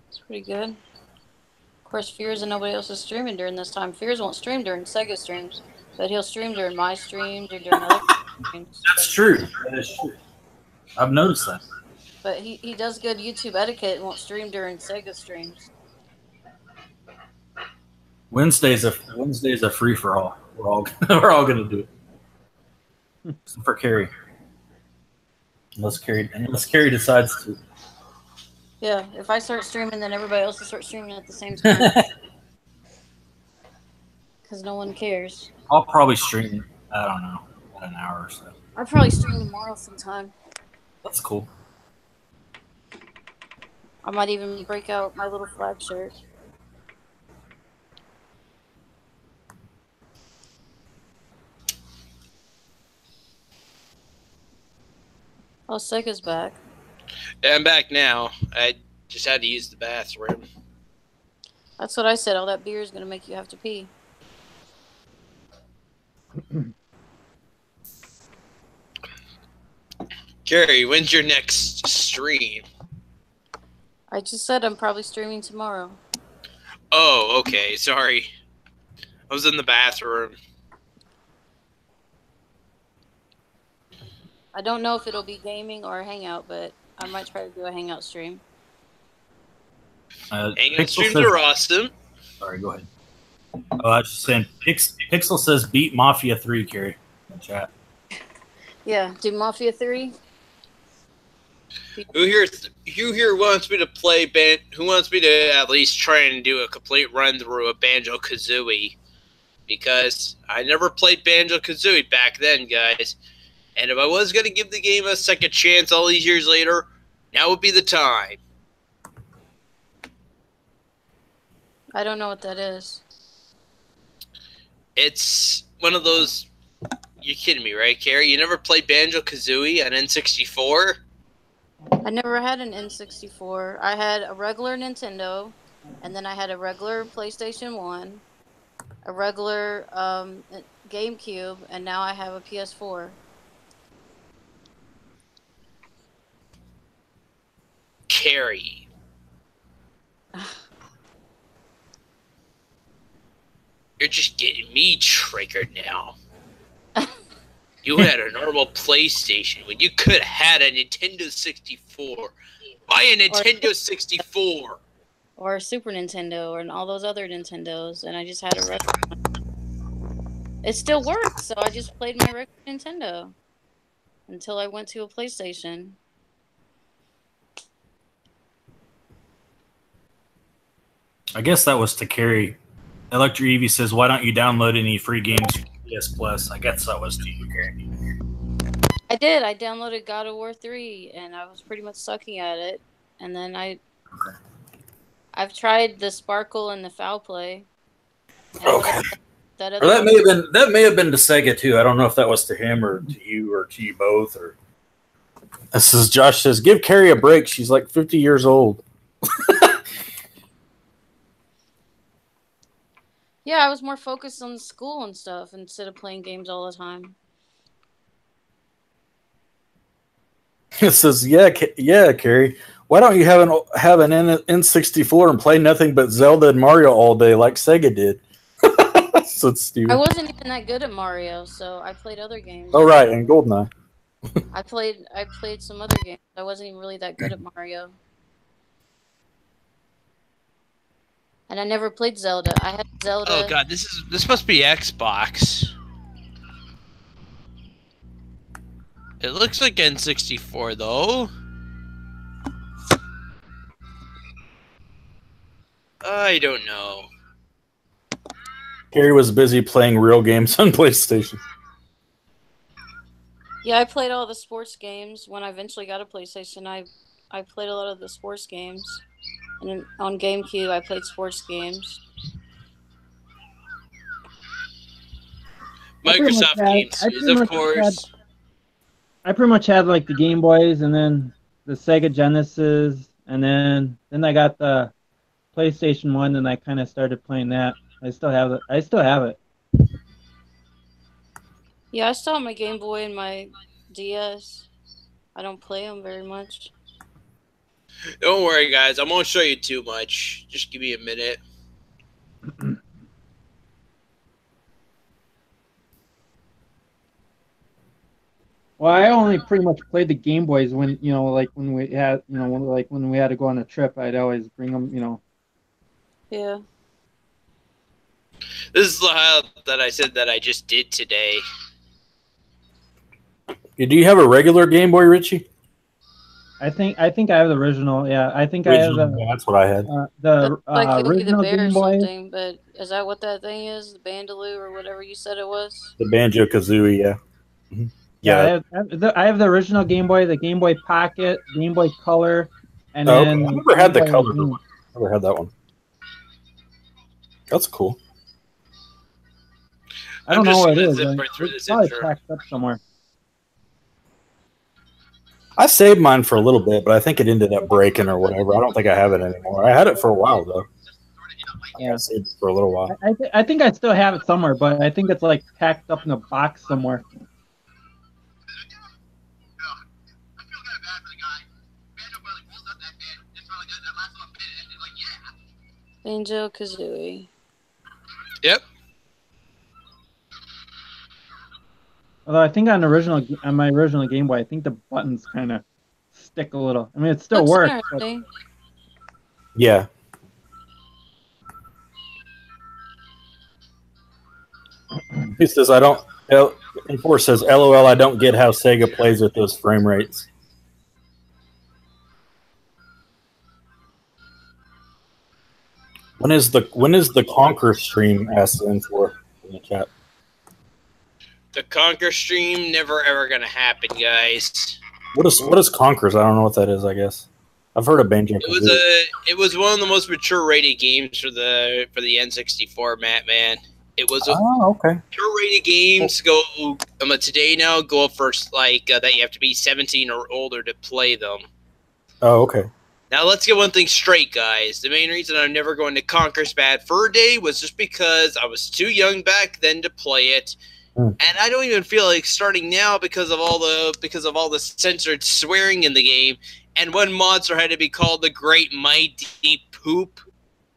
It's pretty good. Of course, Fears and nobody else is streaming during this time. Fears won't stream during Sega streams, but he'll stream during my streams or during other streams. That's true. That is true. I've noticed that. But he does good YouTube etiquette and won't stream during Sega streams. Wednesday's a free for all. We're all gonna do it. Except for Carrie. Unless Carrie decides to. Yeah, if I start streaming, then everybody else will start streaming at the same time. Because no one cares. I'll probably stream, I don't know, in an hour or so. I'll probably stream tomorrow sometime. That's cool. I might even break out my little flag shirt. Oh, Sega's back. Yeah, I'm back now. I just had to use the bathroom. That's what I said. All that beer is going to make you have to pee. Gary, when's your next stream? I just said I'm probably streaming tomorrow. Oh, okay. Sorry. I was in the bathroom. I don't know if it'll be gaming or a hangout, but I might try to do a hangout stream. Hangout Pixel streams says, are awesome. sorry, go ahead. Oh, I was just saying, Pixel says beat Mafia 3, Carrie, in the chat. Yeah, do Mafia 3? Who here wants me to play who wants me to at least try and do a complete run through of Banjo-Kazooie? Because I never played Banjo-Kazooie back then, guys. And if I was going to give the game a second chance all these years later, now would be the time. I don't know what that is. It's one of those... You're kidding me, right, Carrie? You never played Banjo-Kazooie on N64? I never had an N64. I had a regular Nintendo, and then I had a regular PlayStation 1, a regular GameCube, and now I have a PS4. Carrie. You're just getting me triggered now. You had a normal PlayStation when you could have had a Nintendo 64. Buy a Nintendo 64. Or a Super Nintendo, or all those other Nintendos, and I just had a regular one. It still works, so I just played my regular Nintendo until I went to a PlayStation. I guess that was to Carrie. Electro Evie says, why don't you download any free games from PS Plus? I guess that was to you, Carrie. I did. I downloaded God of War 3, and I was pretty much sucking at it. And then I've tried the Sparkle and the Foul Play. And Okay. That Or that may have been to Sega too. I don't know if that was to him or to you both or. This is Josh says, give Carrie a break. She's like 50 years old. Yeah, I was more focused on school and stuff instead of playing games all the time. It says, yeah, Carrie. Why don't you have an N64 and play nothing but Zelda and Mario all day like Sega did? So it's I stupid. wasn't even that good at Mario, so I played other games. Oh, right, and GoldenEye. I played some other games. I wasn't even really that good at Mario. And I never played Zelda. I had Zelda. Oh god, this must be Xbox. It looks like N64 though. I don't know. Carrie was busy playing real games on PlayStation. Yeah, I played all the sports games. When I eventually got a PlayStation, I played a lot of the sports games. And then on GameCube, I played sports games. Microsoft games, of course. I pretty much had like the Game Boys and then the Sega Genesis, and then I got the PlayStation 1 and I kind of started playing that. I still have it. Yeah, I still have my Game Boy and my DS. I don't play them very much. Don't worry, guys. I won't show you too much. Just give me a minute. Well, I only pretty much played the Game Boys when when we had when we had to go on a trip. I'd always bring them. Yeah. This is the highlight that I said that I just did today. Do you have a regular Game Boy, Richie? I think I have the original. Yeah, I think I have Yeah, that's what I had. the Like Yogi the original Bear or Game Boy. something, but is that what that thing is? The Bandaloo or whatever you said it was? The Banjo Kazooie, yeah. Mm-hmm. Yeah, I have the original Game Boy, the Game Boy Pocket, Game Boy Color, and okay. then I never had the Game Boy color. Advance. Never had that one. That's cool. I don't know what it is. Zip right through It's this probably intro. packed up somewhere. I saved mine for a little bit, but I think it ended up breaking or whatever. I don't think I have it anymore. I had it for a while though. Yeah. I saved it for a little while. I think I still have it somewhere, but I think it's like packed up in a box somewhere. Banjo Kazooie. Yep. Although I think on my original Game Boy, I think the buttons kind of stick a little. I mean, it still Looks works. But interesting. Yeah. He says, I don't. N4 says, LOL, I don't get how Sega plays with those frame rates. When is the Conquer stream? Asked N4 in the chat. The Conquer stream never ever gonna happen, guys. What is Conquers? I don't know what that is. I guess I've heard of Banjo. It was one of the most mature rated games for the N64, man. It was a okay. mature rated games go today now go up for like that you have to be 17 or older to play them. Oh, okay. Now let's get one thing straight, guys. The main reason I'm never going to Conquer's Bad Fur Day was just because I was too young back then to play it. And I don't even feel like starting now because of all the censored swearing in the game. And one monster had to be called the Great Mighty Poop.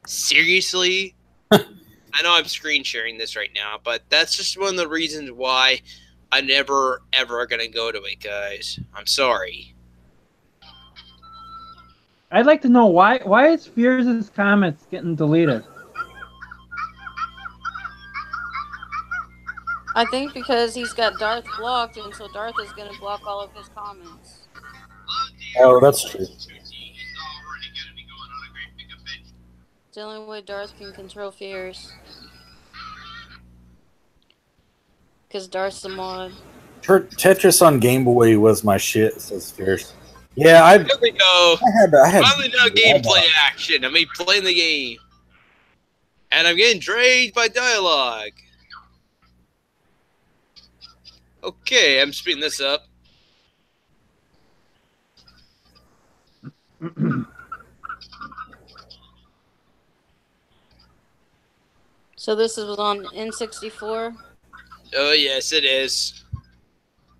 Seriously? I know I'm screen sharing this right now, but that's just one of the reasons why I'm never ever gonna go to it, guys. I'm sorry. I'd like to know why is Fears' comments getting deleted? I think because he's got Darth blocked, and so Darth is going to block all of his comments. Oh, that's true. It's the only way Darth can control Fears. Because Darth's the mod. Tetris on Game Boy was my shit, says Fierce. Yeah, There we go. I had Finally now gameplay action. I mean, playing the game. And I'm getting dragged by dialogue. Okay, I'm speeding this up. So this was on N64. Oh yes, it is.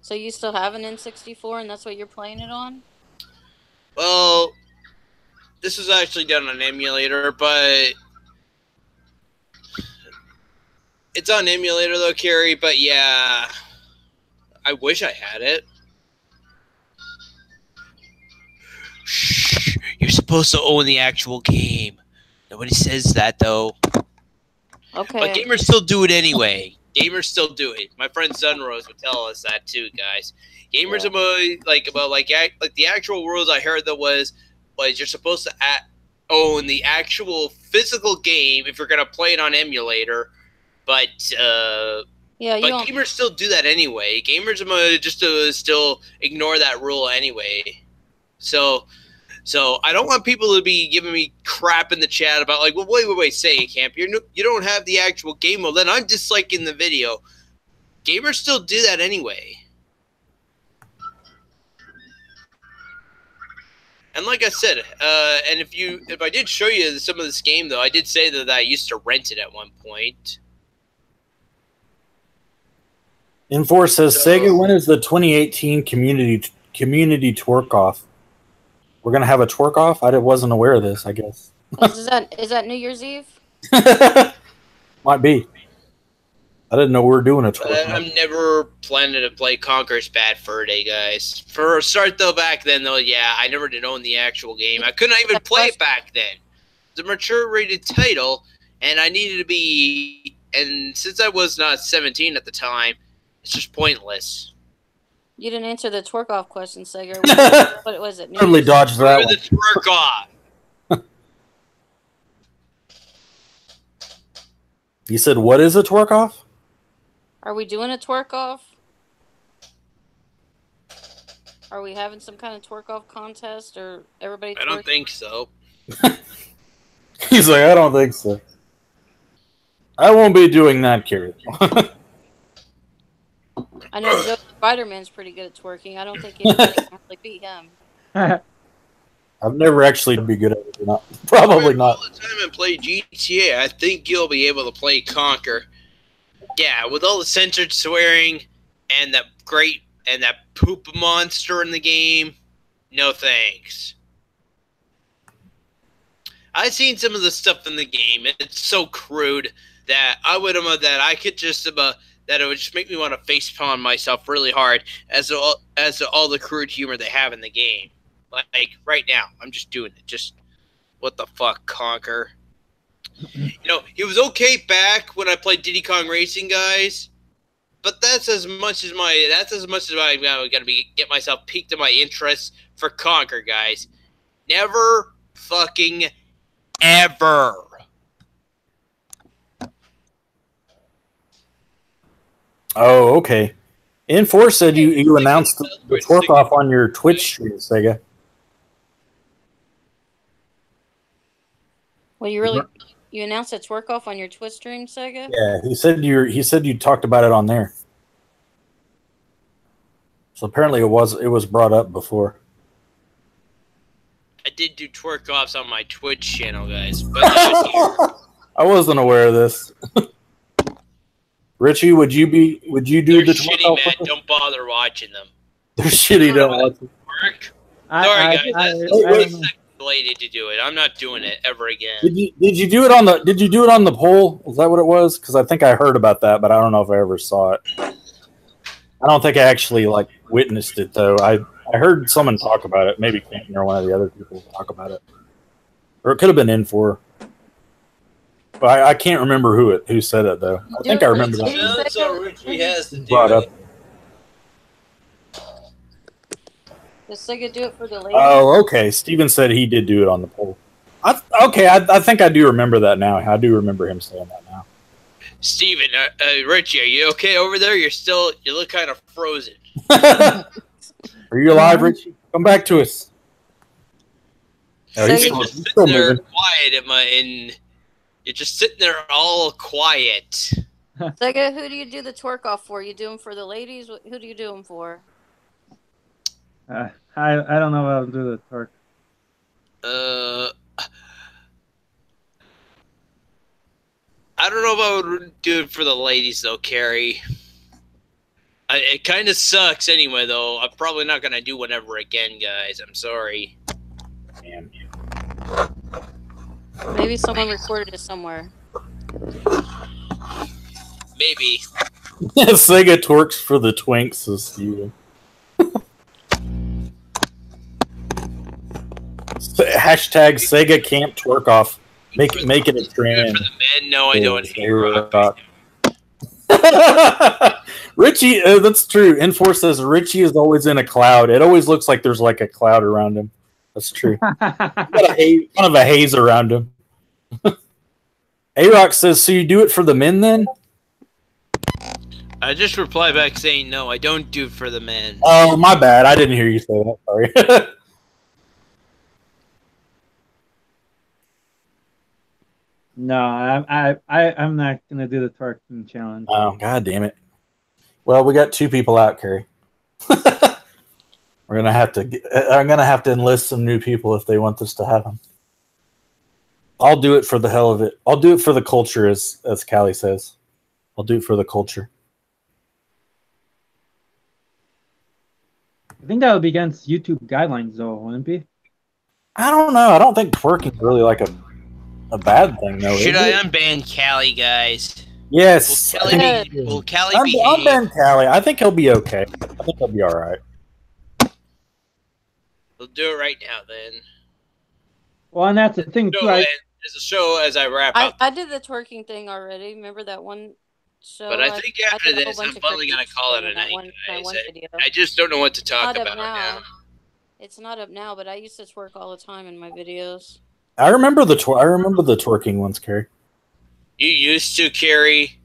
So you still have an N64, and that's what you're playing it on? Well, this was actually done on emulator, but it's on emulator though, Carrie. But yeah, I wish I had it. Shh, you're supposed to own the actual game. Nobody says that though. Okay. But gamers still do it anyway. Gamers still do it. My friend Sunrose would tell us that too, guys. Gamers Yeah. about the actual rules I heard that was you're supposed to own the actual physical game if you're gonna play it on emulator. But Yeah, you but don't. gamers still do that anyway. Gamers just still ignore that rule anyway. So I don't want people to be giving me crap in the chat about like, well, wait, Sega Camp, you don't have the actual game mode. Then I'm disliking the video. Gamers still do that anyway. And like I said, and if I did show you some of this game though, I did say that I used to rent it at one point. Infor says, So- Sega, when is the 2018 community twerk off? We're gonna have a twerk off? I wasn't aware of this, I guess. Is that New Year's Eve? Might be. I didn't know we were doing a But twerk off. I'm never planning to play Conker's Bad Fur Day, guys. For a start though, back then though, yeah, I never did own the actual game. I couldn't even play it back then. It's a mature rated title, and I needed to be, and since I was not 17 at the time, it's just pointless. You didn't answer the twerk off question, Sega. What was it? New Totally Year's? dodged that Or one. the twerk off. You said, what is a twerk off? Are we doing a twerk off? Are we having some kind of twerk off contest, or everybody? I don't think so. He's like, I don't think so. I won't be doing that, Carrie. I know Joe Spider-Man's pretty good at twerking. I don't think anybody can really beat him. I've never actually be good at it. Not, probably not. All the time and play GTA, I think you'll be able to play Conker. Yeah, with all the censored swearing and that poop monster in the game. No thanks. I've seen some of the stuff in the game. It's so crude that I could just that it would just make me want to facepalm myself really hard as to all the crude humor they have in the game. Like right now, I'm just doing it. Just what the fuck, Conker. You know, he was okay back when I played Diddy Kong Racing, guys. But that's as much as I'm gonna get myself peaked in my interest for Conker, guys. Never fucking ever. Oh, okay. Infor said you announced the twerk off on your Twitch stream, Sega. Well, you announced a twerk off on your Twitch stream, Sega? Yeah, he said you talked about it on there. So apparently it was brought up before. I did do twerk offs on my Twitch channel, guys. But that was I wasn't aware of this. Richie, would you do they're the shitty, twerk off man. with us? Don't bother watching them. They're shitty, don't watch it. Work. I Sorry, guys. don't That's know. related to do it. I'm not doing it ever again. Did you do it on the poll? Was that what it was? Because I think I heard about that, but I don't know if I ever saw it. I don't think I actually witnessed it though. I heard someone talk about it. Maybe Canton or one of the other people talk about it, or it could have been Infor. But I can't remember who said it though. I think I remember that. That's how Richie has to do Brought up. it. Does Sega do it for the ladies? Oh, okay. Steven said he did do it on the poll. I think I do remember that now. I do remember him saying that now. Steven, Richie, are you okay over there? You look kind of frozen. Are you alive, Richie? Come back to us. Oh, So he's you- still, Just he's sitting still there moving. quiet, you're just sitting there all quiet. Sega, who do you do the twerk off for? You do them for the ladies? Who do you do them for? I don't know how to do the torque. I don't know if I would do it for the ladies though, Carrie. It kind of sucks anyway, though. I'm probably not gonna do whatever again, guys. I'm sorry. Man. Maybe someone recorded it somewhere. Maybe. Sega twerks for the twinks, says Steven. Hashtag Sega can't twerk off. Make it a Do it trend. for the men. No, I don't. Richie, that's true. Enforce says Richie is always in a cloud. It always looks like there's like a cloud around him. That's true. Got kind of a haze around him. A-Rock says, so you do it for the men then? I just reply back saying no, I don't do it for the men. Oh, my bad. I didn't hear you say that. Sorry. No, I'm not gonna do the twerking challenge. Oh, god damn it. Well, we got 2 people out, Carrie. I'm gonna have to enlist some new people if they want this to happen. I'll do it for the hell of it. I'll do it for the culture, as Callie says. I'll do it for the culture. I think that would be against YouTube guidelines, though, wouldn't it be? I don't know. I don't think twerking is really like a bad thing, though. Should I unban Callie, guys? Yes. Will Callie behave? Unban Callie. I think he'll be okay. I think he'll be all right. We'll do it right now, then. Well, and that's the thing, too. As a show, as I wrap up. I did the twerking thing already. Remember that one show? But I think after this, I'm finally going to call it a night, guys. I just don't know what to talk about now. It's not up now, but I used to twerk all the time in my videos. I remember the twerking ones, Carrie. You used to, Carrie.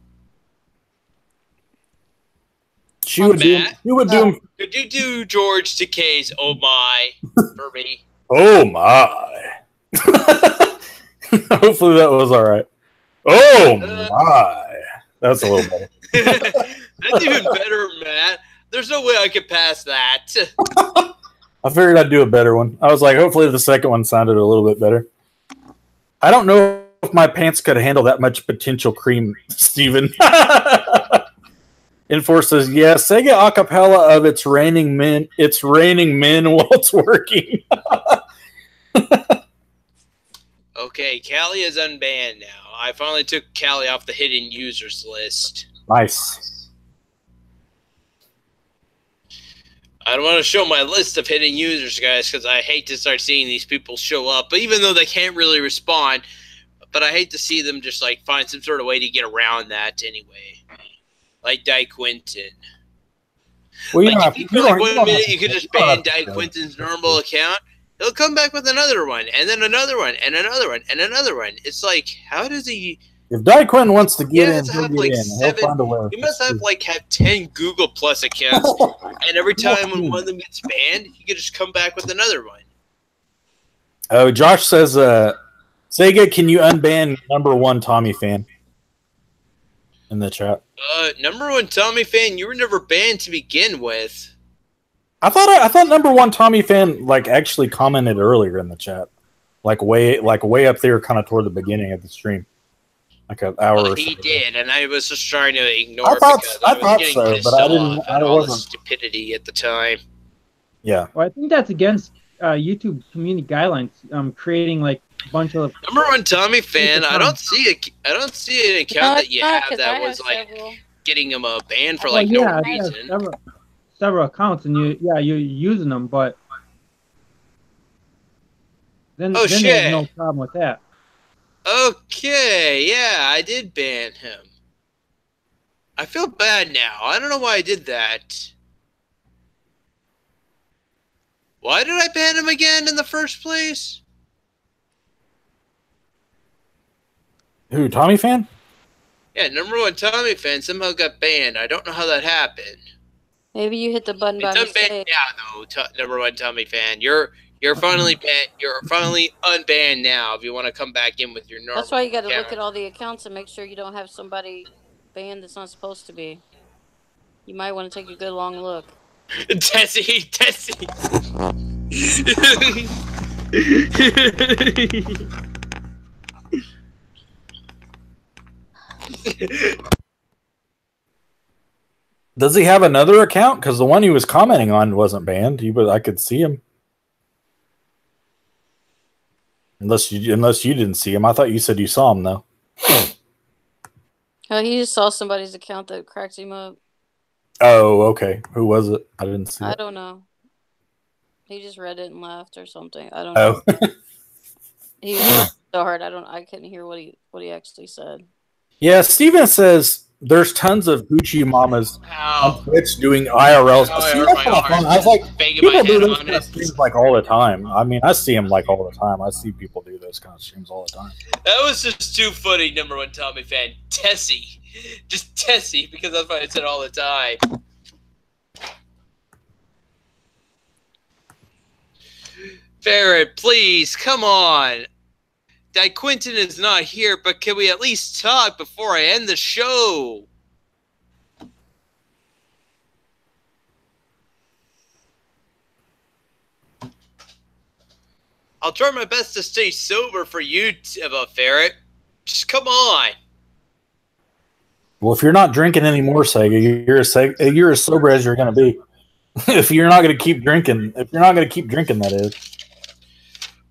She would do them. Could you do George Takei's "Oh My" for me? Oh my! Hopefully that was all right. Oh my! That's a little better. That's even better, Matt. There's no way I could pass that. I figured I'd do a better one. I was like, hopefully the second one sounded a little bit better. I don't know if my pants could handle that much potential cream, Steven. Enforce says, yeah, Sega acapella of It's Raining Men while it's working. Okay, Callie is unbanned now. I finally took Callie off the hidden users list. Nice. I don't want to show my list of hidden users, guys, because I hate to start seeing these people show up. But even though they can't really respond, but I hate to see them just like find some sort of way to get around that anyway. Like Di Quinton. Well, you like, one minute you could just ban Di Quinton's normal account. He'll come back with another one, and then another one, and another one, and another one. It's like, how does he... If Di Quinton wants to get in, he'll get in. He'll find a way. He must have 10 Google Plus accounts, and every time when one of them gets banned, he could just come back with another one. Oh, Josh says, Sega, can you unban #1 Tommy fan? In the chat. #1 Tommy fan, you were never banned to begin with. I thought #1 Tommy fan actually commented earlier in the chat, way up there, kind of toward the beginning of the stream, like an hour. Or he so did, and I was just trying to ignore. I thought so, but I didn't. I all wasn't. the stupidity at the time. Yeah. Well, I think that's against YouTube community guidelines. Creating a bunch of #1 Tommy fan. I don't see an account that you have that was several. getting him a ban for no reason. Several accounts, and you're using them, but then shit. there's no problem with that. Okay, yeah, I did ban him. I feel bad now. I don't know why I did that. Why did I ban him again in the first place? Who, Tommy fan? Yeah, #1 Tommy fan somehow got banned. I don't know how that happened. Maybe you hit the button by It's mistake. unbanned now, though. #1 Tommy fan, you're finally banned. You're finally unbanned now. If you want to come back in with your normal. That's why you got to account. look at all the accounts and make sure you don't have somebody banned that's not supposed to be. You might want to take a good long look. Tessie. Does he have another account? Because the one he was commenting on wasn't banned. I could see him. Unless you didn't see him. I thought you said you saw him though. Oh, he just saw somebody's account that cracked him up. Oh, okay. Who was it? I didn't see I it. don't know. He just read it and laughed or something. I don't know. Oh. He was laughing so hard I couldn't hear what he actually said. Yeah, Steven says there's tons of Gucci mamas on Twitch doing IRLs. See, that's not fun. I was like, people do those kind of streams like all the time. I mean, I see them like all the time. I see people do those kind of streams all the time. That was just too funny, number one Tommy fan. Tessie. Just Tessie, because that's what I said all the time. Ferret, please, come on. Quentin is not here, but can we at least talk before I end the show? I'll try my best to stay sober for you, Ferret. Just come on. Well, if you're not drinking anymore, Sega, you're as sober as you're going to be. If you're not going to keep drinking, that is.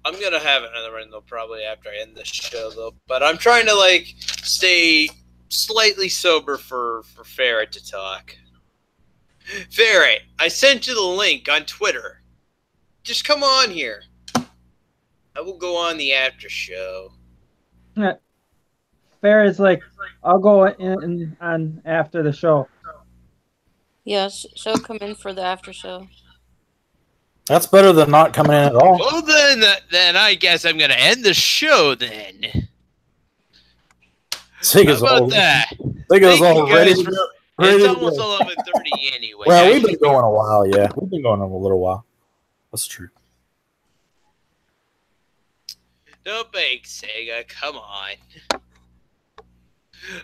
I'm going to have another one, though, probably after I end this show, though. But I'm trying to, like, stay slightly sober for Ferret to talk. Ferret, I sent you the link on Twitter. Just come on here. I will go on the after show. Yeah. Fair is like, I'll go in on after the show. Yes, she'll come in for the after show. That's better than not coming in at all. Well, then I guess I'm going to end the show, then. How about that? Sega's all ready to go. It's almost 11:30 anyway. Well, we've been going a while, yeah. We've been going a little while. That's true. Don't bake, Sega. Come on.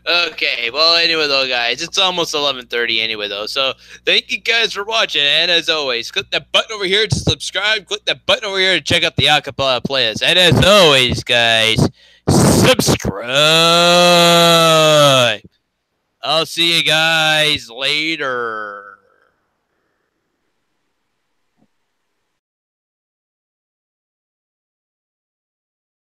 Okay, well, anyway, though, guys, it's almost 11:30 anyway, though. So, thank you guys for watching. And as always, click that button over here to subscribe. Click that button over here to check out the acapella playlist. And as always, guys, subscribe. I'll see you guys later.